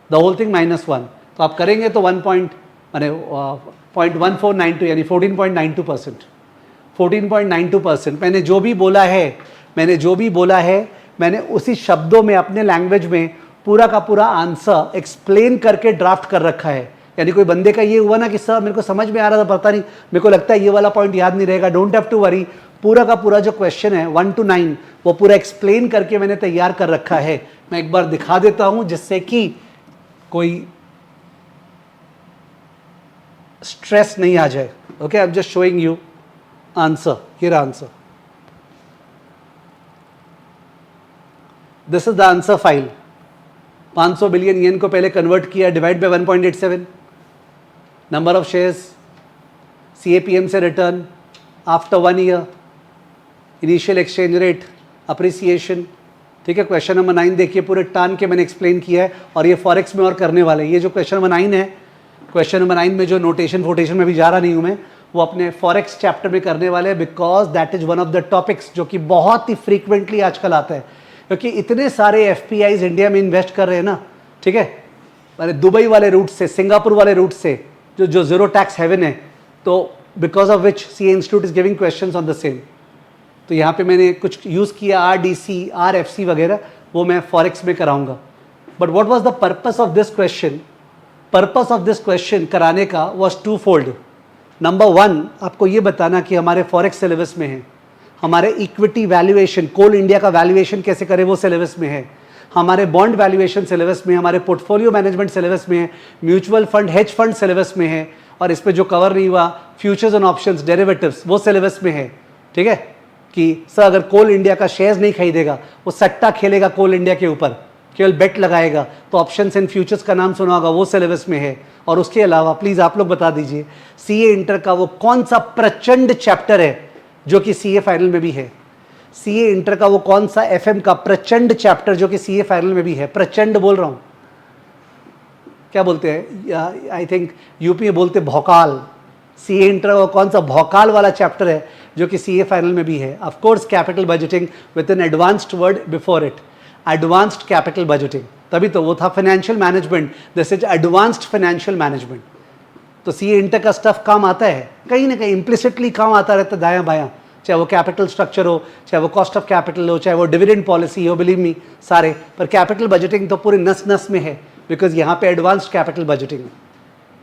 the whole thing -1। तो आप करेंगे तो 0.1492 यानी 14.92%, 14.92%। मैंने जो भी बोला है मैंने उसी शब्दों में अपने लैंग्वेज में पूरा का पूरा आंसर एक्सप्लेन करके ड्राफ्ट कर रखा है। यानी कोई बंदे का ये हुआ ना कि सर मेरे को समझ में आ रहा था, पता नहीं, मेरे को लगता है ये वाला पॉइंट याद नहीं रहेगा, डोंट हैव टू वरी। पूरा का पूरा जो क्वेश्चन है 1 to 9 वो पूरा एक्सप्लेन करके मैंने तैयार कर रखा है। मैं एक बार दिखा देता हूं जिससे कि कोई स्ट्रेस नहीं आ जाए। Okay, I am just showing you answer, here answer, this is the answer file. 500 billion yen को पहले कन्वर्ट किया, divide by 1.87, number of shares, CAPM से return after 1 year, initial exchange rate, appreciation. ठीक है, question number 9 देखिए, पूरे टान के मैंने एक्सप्लेन किया है, और ये फॉरेक्स में और करने वाले। ये जो क्वेश्चन नंबर 9 है, क्वेश्चन नंबर 9 में जो नोटेशन फोटेशन में भी जा रहा नहीं हूं मैं, वो अपने फॉरेक्स चैप्टर में करने वाले हैं, because that is one of the topics जो कि बहुत ही फ्रीक्वेंटली आजकल आता है, क्योंकि इतने सारे FPIs इंडिया में इन्वेस्ट कर रहे हैं ना। ठीक है, अरे दुबई वाले रूट से, सिंगापुर वाले रूट से, जो जीरो टैक्स हेवन है, तो because of which CA institute is giving questions on the same. तो यहाँ पे मैंने कुछ यूज़ किया RDC, RFC वगैरह, वो मैं फॉरेक्स में कराऊंगा। But what was the purpose of this question? Purpose of this question कराने का वॉज 2fold। नंबर 1, आपको ये बताना कि हमारे फॉरेक्स सिलेबस में है, हमारे इक्विटी वैल्यूएशन, कोल इंडिया का वैल्यूएशन कैसे करें वो सिलेबस में है, हमारे बॉन्ड वैल्यूएशन सिलेबस में, हमारे पोर्टफोलियो मैनेजमेंट सिलेबस में है, mutual fund, hedge fund syllabus में है, और इस पे जो कवर नहीं हुआ फ्यूचर्स एंड ऑप्शंस, डेरिवेटिव्स, वो सिलेबस में है। ठीक है, कि सर अगर कोल इंडिया का शेयर्स नहीं खरीदेगा वो सट्टा खेलेगा कोल इंडिया के ऊपर, केवल बेट लगाएगा, तो ऑप्शंस एंड फ्यूचर्स का नाम सुना होगा, वो सिलेबस में है। और उसके अलावा प्लीज़ आप लोग बता दीजिए सीए इंटर का वो कौन सा प्रचंड चैप्टर है जो कि सीए फाइनल में भी है। सीए इंटर का वो कौन सा एफएम का प्रचंड चैप्टर जो कि सीए फाइनल में भी है। प्रचंड बोल रहा हूं, क्या बोलते हैं, आई थिंक यूपी में बोलते भौकाल। सीए इंटर का कौन सा भौकाल वाला चैप्टर है जो कि सीए फाइनल में भी है। Of course capital budgeting with N advanced word before it, advanced capital budgeting, तभी तो वो था financial management, this is advanced financial management. तो सीए इंटर का स्टफ काम आता है, कहीं ना कहीं इम्प्लिसिटली काम आता रहता है दायां बायां, चाहे वो कैपिटल स्ट्रक्चर हो, चाहे वो कॉस्ट ऑफ कैपिटल हो, चाहे वो डिविडेंड पॉलिसी हो, बिलीव मी सारे। पर कैपिटल बजटिंग तो पूरे नस नस में है, बिकॉज यहाँ पे एडवांस्ड कैपिटल बजटिंग है,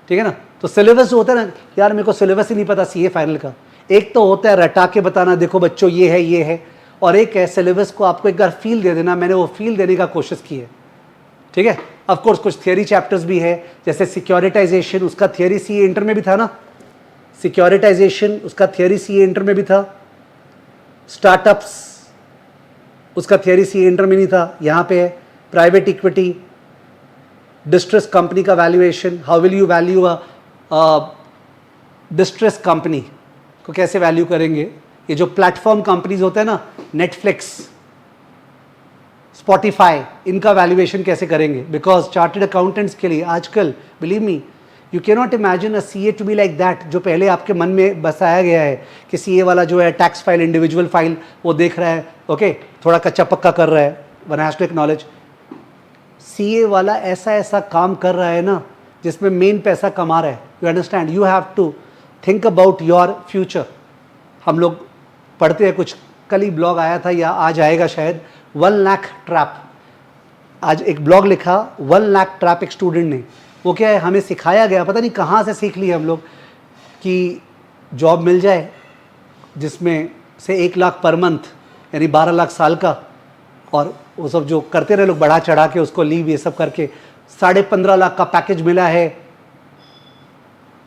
ठीक है ना। तो सिलेबस जो होता है ना, यार मेरे को सिलेबस ही नहीं पता सीए फाइनल का। एक तो होता है रटा के बताना, देखो बच्चों ये है, और एक है सिलेबस को आपको एक बार फील दे देना। मैंने वो फील देने का कोशिश की है, ठीक है। ऑफ कोर्स कुछ थियरी चैप्टर्स भी है, जैसे सिक्योरिटाइजेशन, उसका थियरी सीए इंटर में भी था ना। सिक्योरिटाइजेशन उसका थियरी सीए इंटर में भी था। स्टार्टअप्स उसका थियरी सीए इंटर में नहीं था, यहाँ पे है। प्राइवेट इक्विटी, डिस्ट्रेस कंपनी का valuation, how will you value a distress company को, कैसे वैल्यू करेंगे। ये जो प्लेटफॉर्म कंपनीज होते हैं ना, नेटफ्लिक्स, स्पॉटिफाई, इनका वैल्यूएशन कैसे करेंगे। बिकॉज चार्टर्ड अकाउंटेंट्स के लिए आजकल, believe me, you can not imagine a CA to be like that, जो पहले आपके मन में बसाया गया है कि सीए वाला जो है टैक्स फाइल, इंडिविजुअल फाइल वो देख रहा है, ओके, थोड़ा कच्चा पक्का कर रहा है, one has to acknowledge. CA वाला ऐसा ऐसा काम कर रहा है ना जिसमें मेन पैसा कमा रहा है। You understand, you have to think about your future. हम लोग पढ़ते हैं, कुछ कल ही ब्लॉग आया था या आज आएगा शायद, 1 लाख ट्रैप। आज एक ब्लॉग लिखा 1 लाख ट्रैप एक स्टूडेंट ने। वो क्या है, हमें सिखाया गया, पता नहीं कहाँ से सीख लिए हम लोग, कि जॉब मिल जाए जिसमें से 1 लाख पर मंथ, यानी 12 लाख साल का, और वो सब जो करते रहे लोग बढ़ा चढ़ा के उसको लीव ये सब करके 15.5 लाख का पैकेज मिला है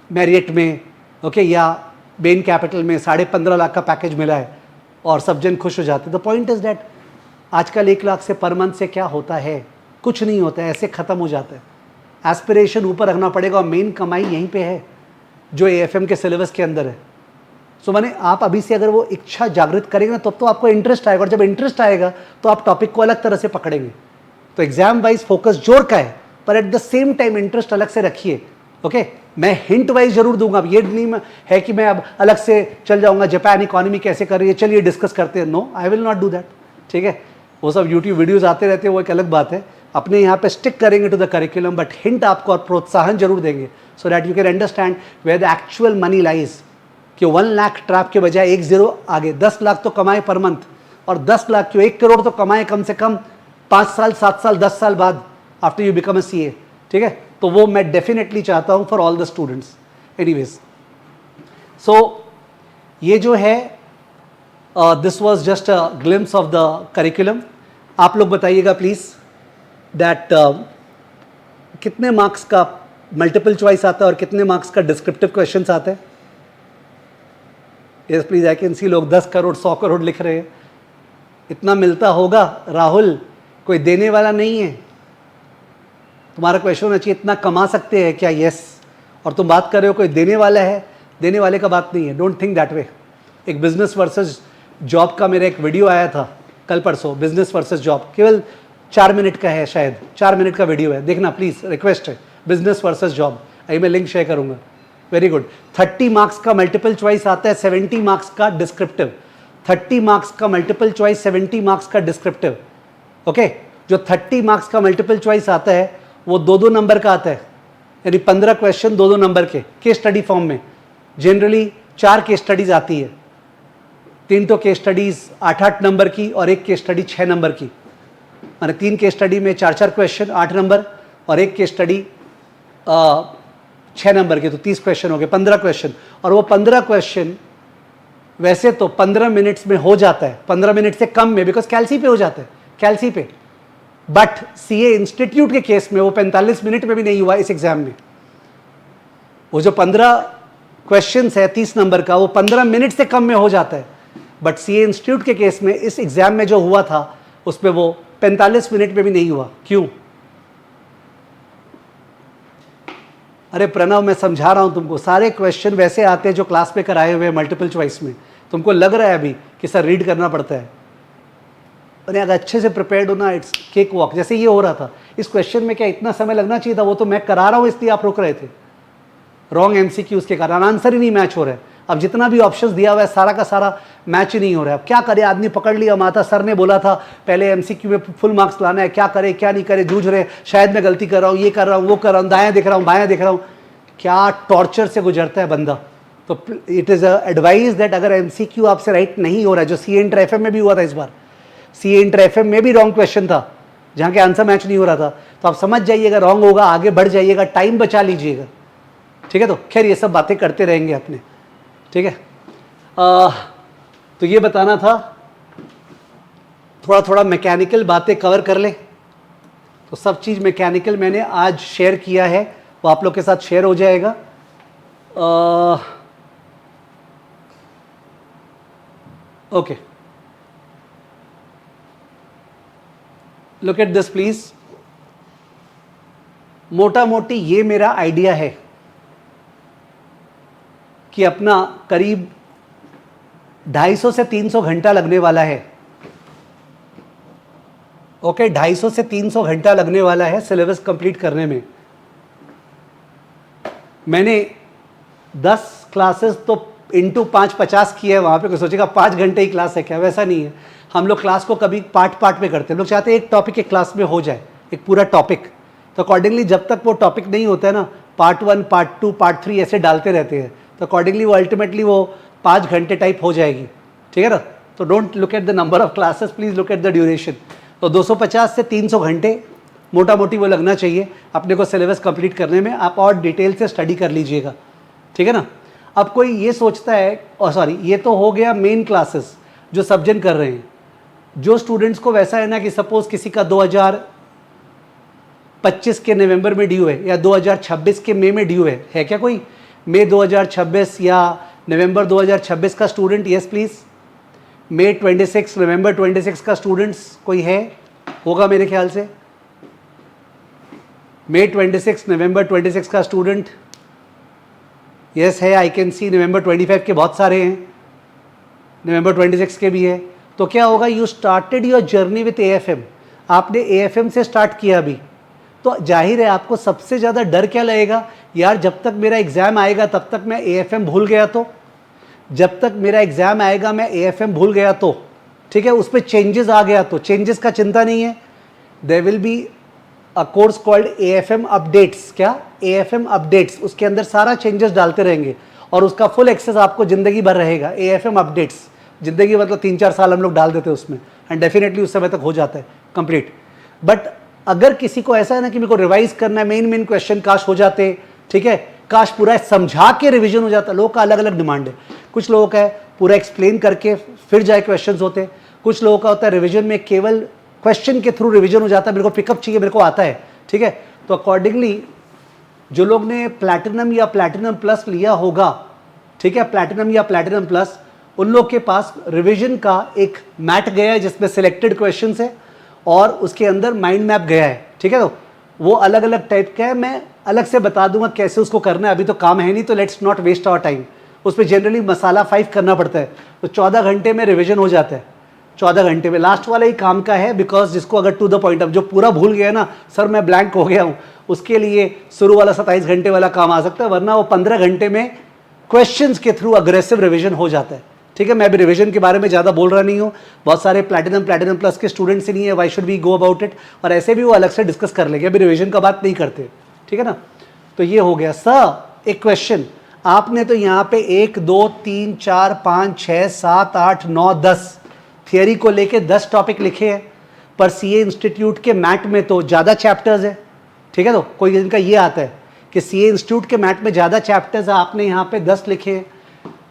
मैरियट में, ओके, या बेन कैपिटल में 15.5 लाख का पैकेज मिला है, और सब जन खुश हो जाते। द पॉइंट इज दैट आजकल 1 लाख से पर मंथ से क्या होता है, कुछ नहीं होता है, ऐसे ख़त्म हो जाता है। एस्पिरेशन ऊपर रखना पड़ेगा, और मेन कमाई यहीं पे है जो एएफएम के सिलेबस के अंदर है। सो मैंने आप अभी से अगर वो इच्छा जागृत करेंगे ना, तब तो आपको इंटरेस्ट आएगा, और जब इंटरेस्ट आएगा तो आप टॉपिक को अलग तरह से पकड़ेंगे। तो एग्जाम वाइज फोकस जोर का है, पर at the same time interest अलग से रखिए, ओके। मैं हिंट वाइज जरूर दूंगा, अब ये नहीं है कि मैं अब अलग से चल जाऊंगा जापान इकोनॉमी कैसे कर रही है, चलिए डिस्कस करते हैं। No, I will not do that, ठीक है। वो सब यूट्यूब वीडियोस आते रहते हैं, वो एक अलग बात है। अपने यहाँ पे स्टिक करेंगे to the curriculum, but hint आपको और प्रोत्साहन जरूर देंगे, so that you can understand where the actual money lies. कि 1 लाख ट्रैप के बजाय 1 0 आगे 10 लाख तो कमाए पर मंथ, और 10 लाख क्यों 1 करोड़ तो कमाए कम से कम 5 साल 7 साल 10 साल बाद, after you become a CA, ठीक है। तो वो मैं डेफिनेटली चाहता हूँ for all the students. Anyways, so ये जो है this was just a glimpse of the curriculum. आप लोग बताइएगा प्लीज दैट कितने मार्क्स का मल्टीपल चॉइस आता है और कितने मार्क्स का डिस्क्रिप्टिव क्वेश्चंस आते हैं। यस प्लीज, आई कैन सी लोग 10 करोड़ 100 करोड़ लिख रहे हैं। इतना मिलता होगा राहुल, कोई देने वाला नहीं है। तुम्हारा क्वेश्चन होना चाहिए इतना कमा सकते हैं क्या, यस। और तुम बात कर रहे हो कोई देने वाला है, देने वाले का बात नहीं है, डोंट थिंक दैट वे। एक बिजनेस वर्सेस जॉब का मेरा एक वीडियो आया था कल परसों, बिजनेस वर्सेस जॉब, केवल 4 मिनट का है, शायद 4 मिनट का वीडियो है, देखना प्लीज, रिक्वेस्ट है। बिजनेस वर्सेस जॉब, अभी मैं लिंक शेयर करूंगा। Very good. 30 मार्क्स का मल्टीपल चॉइस आता है, 70 मार्क्स का डिस्क्रिप्टिव। 30 मार्क्स का मल्टीपल चॉइस, 70 मार्क्स का डिस्क्रिप्टिव, ओके। जो 30 मार्क्स का मल्टीपल चॉइस आता है वो 2-2 नंबर का आता है, यानी 15 क्वेश्चन 2-2 नंबर के केस स्टडी फॉर्म में। जनरली 4 केस स्टडीज आती है, 3 तो केस स्टडीज 8-8 नंबर की और 1 केस स्टडी 6 नंबर की, माने 3 केस स्टडी में 4-4 क्वेश्चन 8 नंबर और 1 केस स्टडी 6 नंबर के, तो 30 क्वेश्चन हो गए, 15 क्वेश्चन। और वो 15 क्वेश्चन वैसे तो 15 मिनट्स में हो जाता है, 15 मिनट से कम में, बिकॉज कैलसी पे हो जाता है, कैलसी पे। बट सीए इंस्टीट्यूट के केस में वो 45 मिनट में भी नहीं हुआ इस एग्जाम में। वो जो 15 क्वेश्चंस है 30 नंबर का, वो 15 मिनट से कम में हो जाता है। बट सीए इंस्टीट्यूट के केस में इस एग्जाम में जो हुआ था उसमें वो 45 मिनट में भी नहीं हुआ, क्यों? अरे प्रणव, मैं समझा रहा हूं तुमको, सारे क्वेश्चन वैसे आते हैं जो क्लास में कराए हुए हैं मल्टीपल चॉइस में। तुमको लग रहा है अभी कि सर रीड करना पड़ता है, अरे अगर अच्छे से प्रिपेयर्ड हो ना, इट्स केक वॉक। जैसे ये हो रहा था, इस क्वेश्चन में क्या इतना समय लगना चाहिए था? वो तो मैं करा रहा हूं इसलिए आप रुक रहे थे। रॉन्ग एमसीक्यूज के कारण आंसर ही नहीं मैच हो रहा है। अब जितना भी ऑप्शंस दिया हुआ है सारा का सारा मैच ही नहीं हो रहा है। अब क्या करे आदमी, पकड़ लिया माता, सर ने बोला था पहले एमसीक्यू में फुल मार्क्स लाना है, क्या करे क्या नहीं करे, जूझ रहे, शायद मैं गलती कर रहा हूँ, ये कर रहा हूँ, वो कर रहा हूँ, दायां देख रहा हूँ, बायां देख रहा हूँ, क्या टॉर्चर से गुजरता है बंदा। तो इट इज़ एडवाइस दैट अगर एमसीक्यू आपसे राइट नहीं हो रहा है, जो सी इंटर एफ में भी हुआ था इस बार, सी इंटर एफ में भी रॉन्ग क्वेश्चन था जहाँ के आंसर मैच नहीं हो रहा था, तो आप समझ जाइएगा रॉन्ग होगा, आगे बढ़ जाइएगा, टाइम बचा लीजिएगा, ठीक है। तो खैर ये सब बातें करते रहेंगे अपने, ठीक है। तो ये बताना था, थोड़ा थोड़ा मैकेनिकल बातें कवर कर ले। तो सब चीज़ मैकेनिकल मैंने आज शेयर किया है, वो आप लोग के साथ शेयर हो जाएगा। Okay, look at this please. मोटा मोटी ये मेरा आइडिया है कि अपना करीब 250 से 300 घंटा लगने वाला है। ओके, 250 से 300 घंटा लगने वाला है सिलेबस कंप्लीट करने में। मैंने 10 क्लासेस तो इंटू 5 50 किया है। वहाँ पे कोई सोचेगा 5 घंटे ही क्लास है क्या, वैसा नहीं है। हम लोग क्लास को कभी पार्ट पार्ट में करते हैं। हम लोग चाहते हैं एक टॉपिक एक क्लास में हो जाए, एक पूरा टॉपिक। तो अकॉर्डिंगली जब तक वो टॉपिक नहीं होता है ना, पार्ट 1 पार्ट 2 पार्ट 3 ऐसे डालते रहते हैं, तो अकॉर्डिंगली वो अल्टीमेटली वो 5 घंटे टाइप हो जाएगी, ठीक है ना। तो don't look at the number of classes, please look at the duration. तो 250 से 300 घंटे मोटा मोटी वो लगना चाहिए अपने को सिलेबस कंप्लीट करने में। आप और डिटेल से स्टडी कर लीजिएगा, ठीक है ना। अब कोई ये सोचता है, और सॉरी, ये तो हो गया मेन क्लासेस जो सब जन कर रहे हैं। जो स्टूडेंट्स को वैसा है ना कि सपोज किसी का 2025 के नवंबर में ड्यू है या 2026 के मई में ड्यू है क्या कोई? मई 2026 या नवंबर 2026 का स्टूडेंट? Yes please. मई 26 नवंबर 26 का स्टूडेंट्स कोई है? होगा मेरे ख्याल से। मई 26 नवंबर 26 का स्टूडेंट? यस है, आई कैन सी। नवंबर 25 के बहुत सारे हैं, नवंबर 26 के भी है। तो क्या होगा, you started your journey with AFM। आपने AFM से स्टार्ट किया अभी, तो जाहिर है आपको सबसे ज़्यादा डर क्या लगेगा, यार जब तक मेरा एग्ज़ाम आएगा तब तक मैं AFM भूल गया तो, जब तक मेरा एग्ज़ाम आएगा मैं AFM भूल गया तो, ठीक है, उस पर चेंजेस आ गया तो। चेंजेस का चिंता नहीं है, there will be a course called AFM updates. क्या? AFM अपडेट्स, उसके अंदर सारा चेंजेस डालते रहेंगे और उसका फुल एक्सेस आपको ज़िंदगी भर रहेगा। AFM अपडेट्स, ज़िंदगी मतलब 3-4 साल हम लोग डाल देते हैं उसमें, एंड डेफिनेटली उस समय तक हो जाता है कंप्लीट। बट अगर किसी को ऐसा है ना कि मेरे को रिवाइज करना है, मेन क्वेश्चन काश हो जाते, ठीक है, काश पूरा समझा के रिवीजन हो जाता। लोगों का अलग अलग डिमांड है। कुछ लोगों का है पूरा एक्सप्लेन करके फिर जाए क्वेश्चन होते, कुछ लोगों का होता है रिविजन में केवल क्वेश्चन के थ्रू रिवीजन हो जाता है, मेरे को पिकअप चाहिए, मेरे को आता है, ठीक है। तो अकॉर्डिंगली जो लोग ने प्लैटिनम या प्लैटिनम प्लस लिया होगा, ठीक है, प्लैटिनम या प्लैटिनम प्लस, उन लोग के पास रिवीजन का एक मैट गया है जिसमें सिलेक्टेड क्वेश्चंस है और उसके अंदर माइंड मैप गया है, ठीक है। तो वो अलग अलग टाइप का है, मैं अलग से बता दूंगा कैसे उसको करना है। अभी तो काम है नहीं, तो let's not waste our time. उस पर जनरली मसाला 5 करना पड़ता है, तो 14 घंटे में रिवीजन हो जाता है। 14 घंटे में लास्ट वाला ही काम का है, बिकॉज जिसको अगर टू द पॉइंट, अब जो पूरा भूल गया ना, सर मैं ब्लैंक हो गया हूँ, उसके लिए शुरू वाला 27 घंटे वाला काम आ सकता है, वरना वो 15 घंटे में क्वेश्चंस के थ्रू अग्रेसिव रिवीजन हो जाता है, ठीक है। मैं अभी रिवीजन के बारे में ज़्यादा बोल रहा नहीं हूँ, बहुत सारे प्लैटिनम प्लस के स्टूडेंट्स ही नहीं है, why should we go about it, और ऐसे भी वो अलग से डिस्कस कर लेंगे, अभी रिवीजन का बात नहीं करते, ठीक है ना। तो ये हो गया। सर एक क्वेश्चन, आपने तो यहाँ पे 1 2 3 4 5 6 7 8 9 10 थियरी को लेके 10 टॉपिक लिखे हैं, पर CA इंस्टीट्यूट के मैट में तो ज़्यादा चैप्टर्स है, ठीक है। तो कोई इनका ये आता है कि CA इंस्टीट्यूट के मैट में ज़्यादा चैप्टर्स है, आपने यहाँ पे 10 लिखे हैं।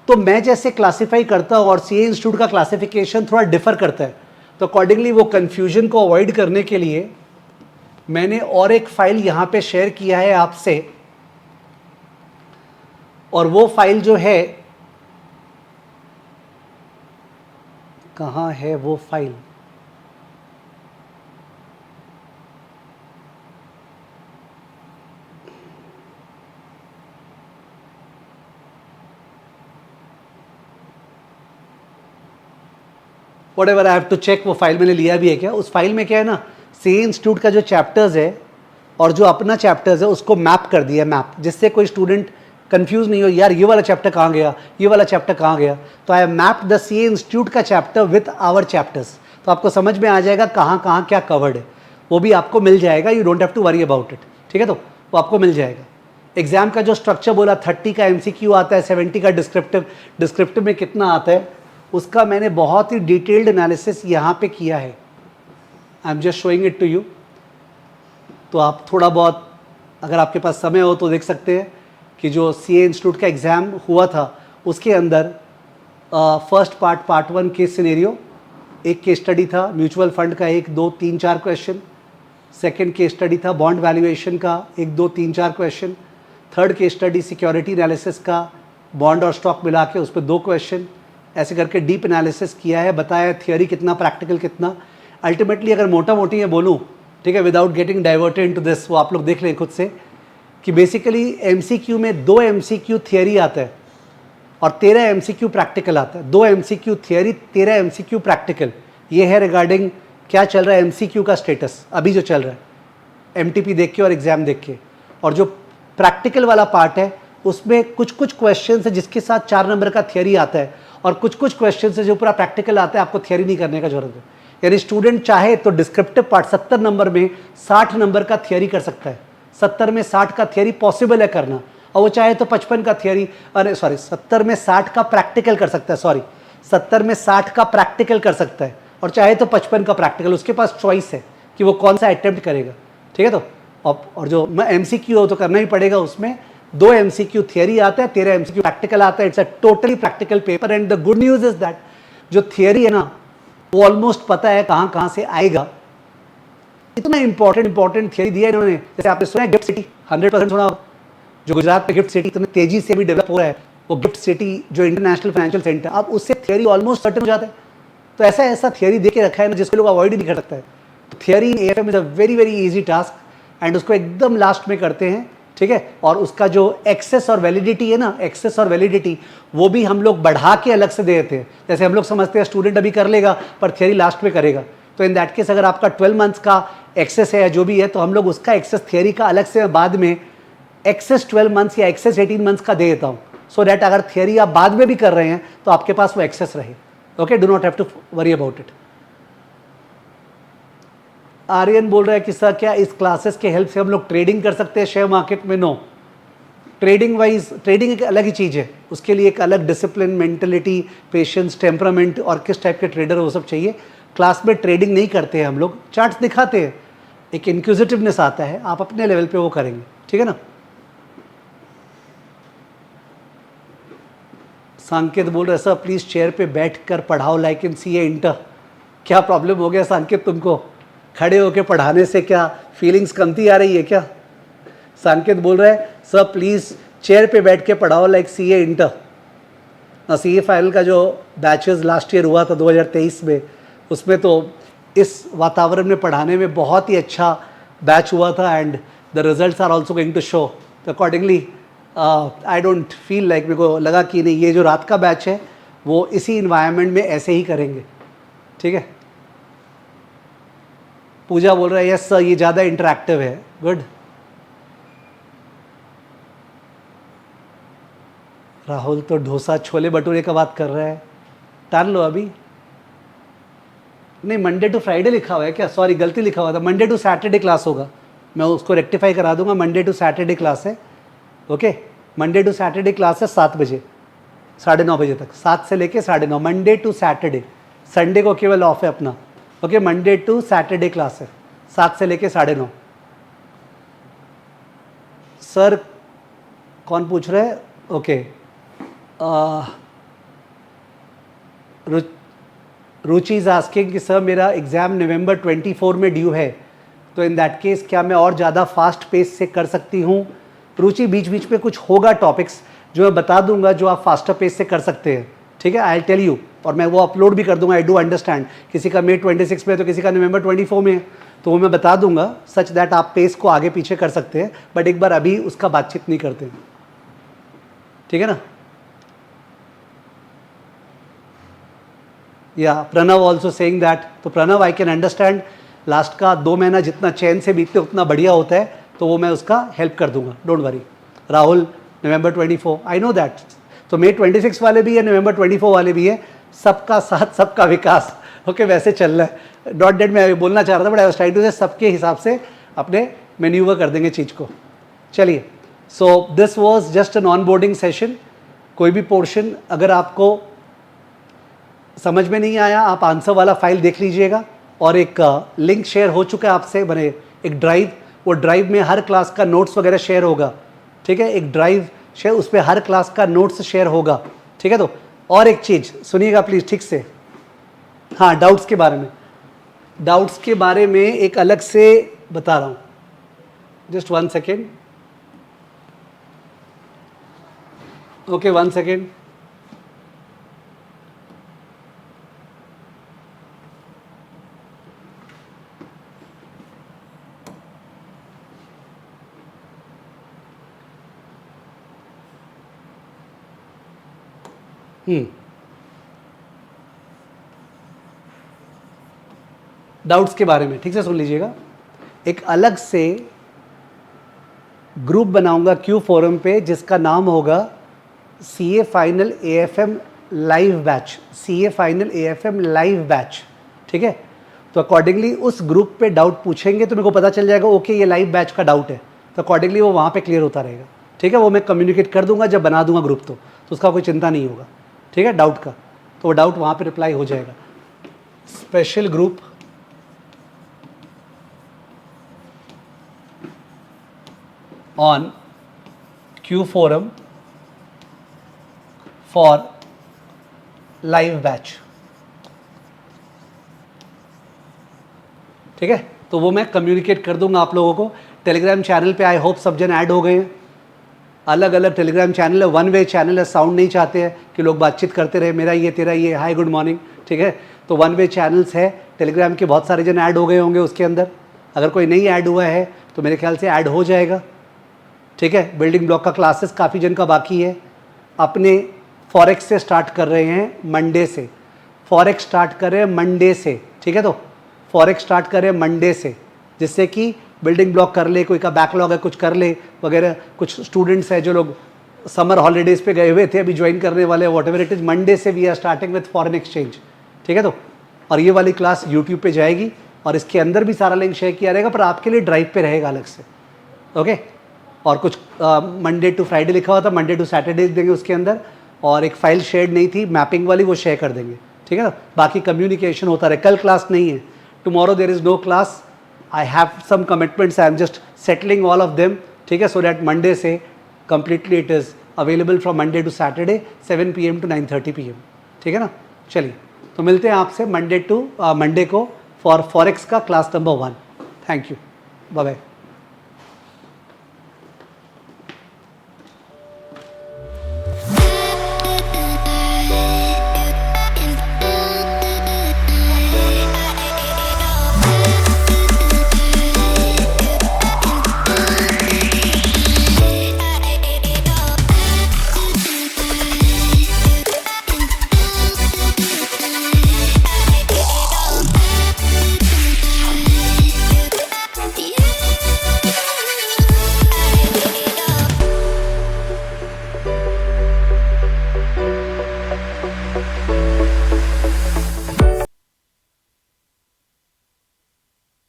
तो मैं जैसे क्लासीफाई करता हूँ और CA इंस्टीट्यूट का क्लासिफिकेशन थोड़ा डिफर करता है, तो अकॉर्डिंगली वो कन्फ्यूजन को अवॉइड करने के लिए मैंने और एक फाइल यहाँ पे शेयर किया है आपसे, और वो फाइल जो है, कहाँ है वो file, whatever I have to check वो फाइल मैंने लिया भी है क्या। उस फाइल में क्या है ना, सीए इंस्टीट्यूट का जो चैप्टर्स है और जो अपना चैप्टर्स है उसको मैप कर दिया, मैप, जिससे कोई स्टूडेंट कंफ्यूज नहीं हो, यार ये वाला चैप्टर कहाँ गया, ये वाला चैप्टर कहाँ गया। तो आई मैप द सीए इंस्टीट्यूट का चैप्टर विथ आवर चैप्टर्स, तो आपको समझ में आ जाएगा कहाँ कहाँ क्या कवर्ड है, वो भी आपको मिल जाएगा। You don't have to worry about it, ठीक है। तो वो आपको मिल जाएगा। एग्जाम का जो स्ट्रक्चर बोला, 30 का एमसीक्यू आता है, 70 का डिस्क्रिप्टिव, डिस्क्रिप्टिव में कितना आता है उसका मैंने बहुत ही डिटेल्ड एनालिसिस यहाँ पे किया है। I am just showing it to you, तो आप थोड़ा बहुत अगर आपके पास समय हो तो देख सकते हैं कि जो सीए इंस्टीट्यूट का एग्ज़ाम हुआ था उसके अंदर फर्स्ट पार्ट 1 केस सिनेरियो, एक केस स्टडी था म्यूचुअल फंड का 1, 2, 3, 4 क्वेश्चन। सेकंड केस स्टडी था बॉन्ड वैल्यूएशन का 1, 2, 3, 4 question. Third case study security analysis का, बॉन्ड और स्टॉक मिला के उस पर 2 क्वेश्चन। ऐसे करके डीप एनालिसिस किया है, बताया थियोरी कितना, प्रैक्टिकल कितना। अल्टीमेटली अगर मोटा मोटी मैं बोलूँ, ठीक है, without getting diverted into this, वो आप लोग देख लें खुद से कि बेसिकली एमसीक्यू में 2 एमसीक्यू थियोरी आता है और 13 एमसीक्यू प्रैक्टिकल आता है। 2 एमसीक्यू थियोरी, 13 एमसीक्यू प्रैक्टिकल। ये है रिगार्डिंग क्या चल रहा है एमसीक्यू का स्टेटस अभी जो चल रहा है, एमटीपी देख के और एग्जाम देख के। और जो प्रैक्टिकल वाला पार्ट है उसमें कुछ कुछ क्वेश्चन है जिसके साथ 4 नंबर का थियोरी आता है और कुछ कुछ क्वेश्चन है जो पूरा प्रैक्टिकल आता है, आपको थियोरी नहीं करने का जरूरत है। यानी स्टूडेंट चाहे तो डिस्क्रिप्टिव पार्ट 70 नंबर में 60 नंबर का थियोरी कर सकता है। 70 में 60 का थियोरी पॉसिबल है करना, और वो चाहे तो 55 का थियोरी, अरे सॉरी 70 में 60 का प्रैक्टिकल कर सकता है, सॉरी 70 में 60 का प्रैक्टिकल कर सकता है और चाहे तो 55 का प्रैक्टिकल। उसके पास चॉइस है कि वो कौन सा अटेम्प्ट करेगा, ठीक है। तो और जो एमसीक्यू हो तो करना ही पड़ेगा। उसमें 2 एमसीक्यू थियोरी आता है, 13 एमसीक्यू प्रैक्टिकल आता है। It's a totally practical paper and the good news is that जो थियोरी है ना वो ऑलमोस्ट पता है कहाँ कहाँ से आएगा। इतना इंपॉर्टेंट थियोरी दिया इन्होंने। जैसे आपने सुना है गिफ्ट सिटी, 100% सुना होगा, जो गुजरात में गिफ्ट सिटी इतनी तेजी से भी डेवलप हो रहा है, वो गिफ्ट सिटी जो इंटरनेशनल फाइनेंशियल सेंटर, अब उससे थियोरी ऑलमोस्ट सर्टेन हो जाता है। तो ऐसा थियोरी दे के रखा है ना जिसको लोग अवॉइड ही नहीं कर सकता है। Theory in AFM is a very very easy task and उसको एकदम लास्ट में करते हैं, ठीक है। और उसका जो एक्सेस और वैलिडिटी है ना, एक्सेस और वैलिडिटी वो भी हम लोग बढ़ा के अलग से दे देते हैं। जैसे हम लोग समझते हैं स्टूडेंट अभी कर लेगा पर थियोरी लास्ट में करेगा, तो इन दैट केस अगर आपका 12 मंथ्स का एक्सेस है या जो भी है तो हम लोग उसका एक्सेस थियोरी का अलग से बाद में एक्सेस 12 मंथ्स या एक्सेस 18 मंथ्स का दे देता हूँ, सो डैट अगर थियोरी आप बाद में भी कर रहे हैं तो आपके पास वो एक्सेस रहे। Okay, do not have to worry about it. Aryan बोल रहा है कि सर क्या इस क्लासेस के हेल्प से हम लोग ट्रेडिंग कर सकते हैं शेयर मार्केट में? नो, ट्रेडिंग वाइज ट्रेडिंग एक अलग ही चीज़ है, उसके लिए एक अलग डिसिप्लिन, मेंटलिटी, पेशेंस, टेम्परामेंट और किस टाइप के ट्रेडर वो सब चाहिए। क्लास में ट्रेडिंग नहीं करते हैं हम लोग, चार्ट्स दिखाते हैं, एक इंक्विजिटिवनेस आता है, आप अपने लेवल पे वो करेंगे, ठीक है ना। सांकेत बोल रहे सर प्लीज़ चेयर पे बैठ कर पढ़ाओ लाइक इन सीए इंटर। क्या प्रॉब्लम हो गया सांकेत तुमको? खड़े होकर पढ़ाने से क्या फीलिंग्स कमती आ रही है क्या? सांकेत बोल रहे हैं सर प्लीज़ चेयर पे बैठ के पढ़ाओ like CA inter. CA final का जो बैचेस लास्ट ईयर हुआ था 2023 में, उसमें तो इस वातावरण में पढ़ाने में बहुत ही अच्छा बैच हुआ था and the results are also going to show. तो accordingly I don't feel like, मेरे को लगा कि नहीं ये जो रात का बैच है वो इसी इन्वायरमेंट में ऐसे ही करेंगे, ठीक है। पूजा बोल रहा है यस सर ये ज़्यादा इंटरेक्टिव है, गुड। राहुल तो डोसा छोले भटूरे का बात कर रहा है, टाल लो अभी। नहीं, मंडे टू फ्राइडे लिखा हुआ है क्या? सॉरी गलती लिखा हुआ था, मंडे टू सैटरडे क्लास होगा, मैं उसको रेक्टिफाई करा दूंगा। मंडे टू सैटरडे क्लास है, okay. Monday to Saturday class है 7 बजे, 9:30 बजे तक, 7 से लेके 9:30, मंडे टू सैटरडे। संडे को केवल ऑफ है अपना, okay. Monday to Saturday class है 7 से लेके 9:30। सर कौन पूछ रहे हैं? ओके, रुचि इज आस्किंग कि सर मेरा एग्ज़ाम नवंबर 24 में ड्यू है, तो इन दैट केस क्या मैं और ज़्यादा फास्ट पेस से कर सकती हूँ? रुचि बीच बीच में कुछ होगा टॉपिक्स जो मैं बता दूंगा जो आप फास्टर पेस से कर सकते हैं, ठीक है। आई टेल यू, और मैं वो अपलोड भी कर दूंगा। आई डू अंडरस्टैंड किसी का May 26 में है तो किसी का नवंबर 24 में है, तो वो मैं बता दूंगा सच दैट आप पेस को आगे पीछे कर सकते हैं, बट एक बार अभी उसका बातचीत नहीं करते हैं, ठीक है ना। या प्रणव ऑल्सो सेइंग दैट. तो Pranav I can understand, last का 2 महीना जितना चैन से बीतते उतना बढ़िया होता है, तो वो मैं उसका हेल्प कर दूंगा, don't worry. Rahul November 24, I know that. तो May 26 वाले भी है, नवंबर 24 वाले भी है. सबका साथ सबका विकास. ओके वैसे चल रहा है. डॉट डेट में बोलना चाह रहा था but I was trying to say सबके हिसाब से अपने मैन्यूवर कर देंगे चीज़ को. चलिए, so this was just an on boarding session. कोई भी पोर्शन अगर आपको समझ में नहीं आया, आप आंसर वाला फाइल देख लीजिएगा. और एक लिंक शेयर हो चुका है आपसे, बने एक ड्राइव, वो ड्राइव में हर क्लास का नोट्स वगैरह शेयर होगा. ठीक है, एक ड्राइव शेयर, उस पर हर क्लास का नोट्स शेयर होगा. ठीक है. तो और एक चीज़ सुनिएगा प्लीज़ ठीक से. हाँ, डाउट्स के बारे में, डाउट्स के बारे में एक अलग से बता रहा हूँ. Just 1 second. Okay 1 second. Doubts के बारे में ठीक से सुन लीजिएगा. एक अलग से ग्रुप बनाऊंगा क्यू फोरम पे, जिसका नाम होगा CA final AFM live batch. CA final AFM live batch. ठीक है. तो अकॉर्डिंगली उस ग्रुप पे डाउट पूछेंगे तो मेरे को पता चल जाएगा ओके ये लाइव बैच का डाउट है, तो अकॉर्डिंगली वो वहाँ पे क्लियर होता रहेगा. ठीक है, वो मैं कम्युनिकेट कर दूंगा जब बना दूंगा ग्रुप, तो उसका कोई चिंता नहीं होगा. ठीक है, डाउट का, तो वो डाउट वहाँ पे रिप्लाई हो जाएगा. Special group on Q forum for live batch. ठीक है, तो वो मैं कम्युनिकेट कर दूंगा आप लोगों को. टेलीग्राम चैनल पे आई होप सब जन ऐड हो गए हैं. अलग अलग टेलीग्राम चैनल है, वन वे चैनल है. साउंड नहीं चाहते हैं कि लोग बातचीत करते रहे, मेरा ये तेरा ये, हाय गुड मॉर्निंग. ठीक है, तो वन वे चैनल्स है टेलीग्राम के. बहुत सारे जन ऐड हो गए होंगे उसके अंदर. अगर कोई नहीं ऐड हुआ है तो मेरे ख्याल से ऐड हो जाएगा. ठीक है, बिल्डिंग ब्लॉक का क्लासेस काफ़ी जन का बाकी है. अपने फॉरेक्स से स्टार्ट कर रहे हैं मंडे से. फॉरेक्स स्टार्ट कर रहे हैं मंडे से. ठीक है, तो फॉरेक्स स्टार्ट कर रहे हैं मंडे से, जिससे कि बिल्डिंग ब्लॉक कर ले, कोई का बैकलॉग है कुछ कर ले वगैरह. कुछ स्टूडेंट्स हैं जो लोग समर हॉलीडेज़ पे गए हुए थे, अभी ज्वाइन करने वाले, whatever it is. Monday से we are starting with foreign exchange. ठीक है, तो और ये वाली क्लास यूट्यूब पे जाएगी और इसके अंदर भी सारा लिंक शेयर किया रहेगा, पर आपके लिए ड्राइव पे रहेगा अलग से. ओके, और कुछ मंडे टू फ्राइडे लिखा हुआ था, मंडे टू सैटरडे देंगे उसके अंदर. और एक फाइल शेयर नहीं थी मैपिंग वाली, वो शेयर कर देंगे. ठीक है ना, बाकी कम्युनिकेशन होता रहे. कल क्लास नहीं है, tomorrow there is no class. I have some commitments, I am just settling all of them. ठीक है, सो दैट मंडे से completely it is available from Monday to Saturday 7 PM to 9:30 PM. ठीक है ना. चलिए, तो मिलते हैं आपसे मंडे को फॉर फॉरेक्स का class number 1. Thank you, bye bye.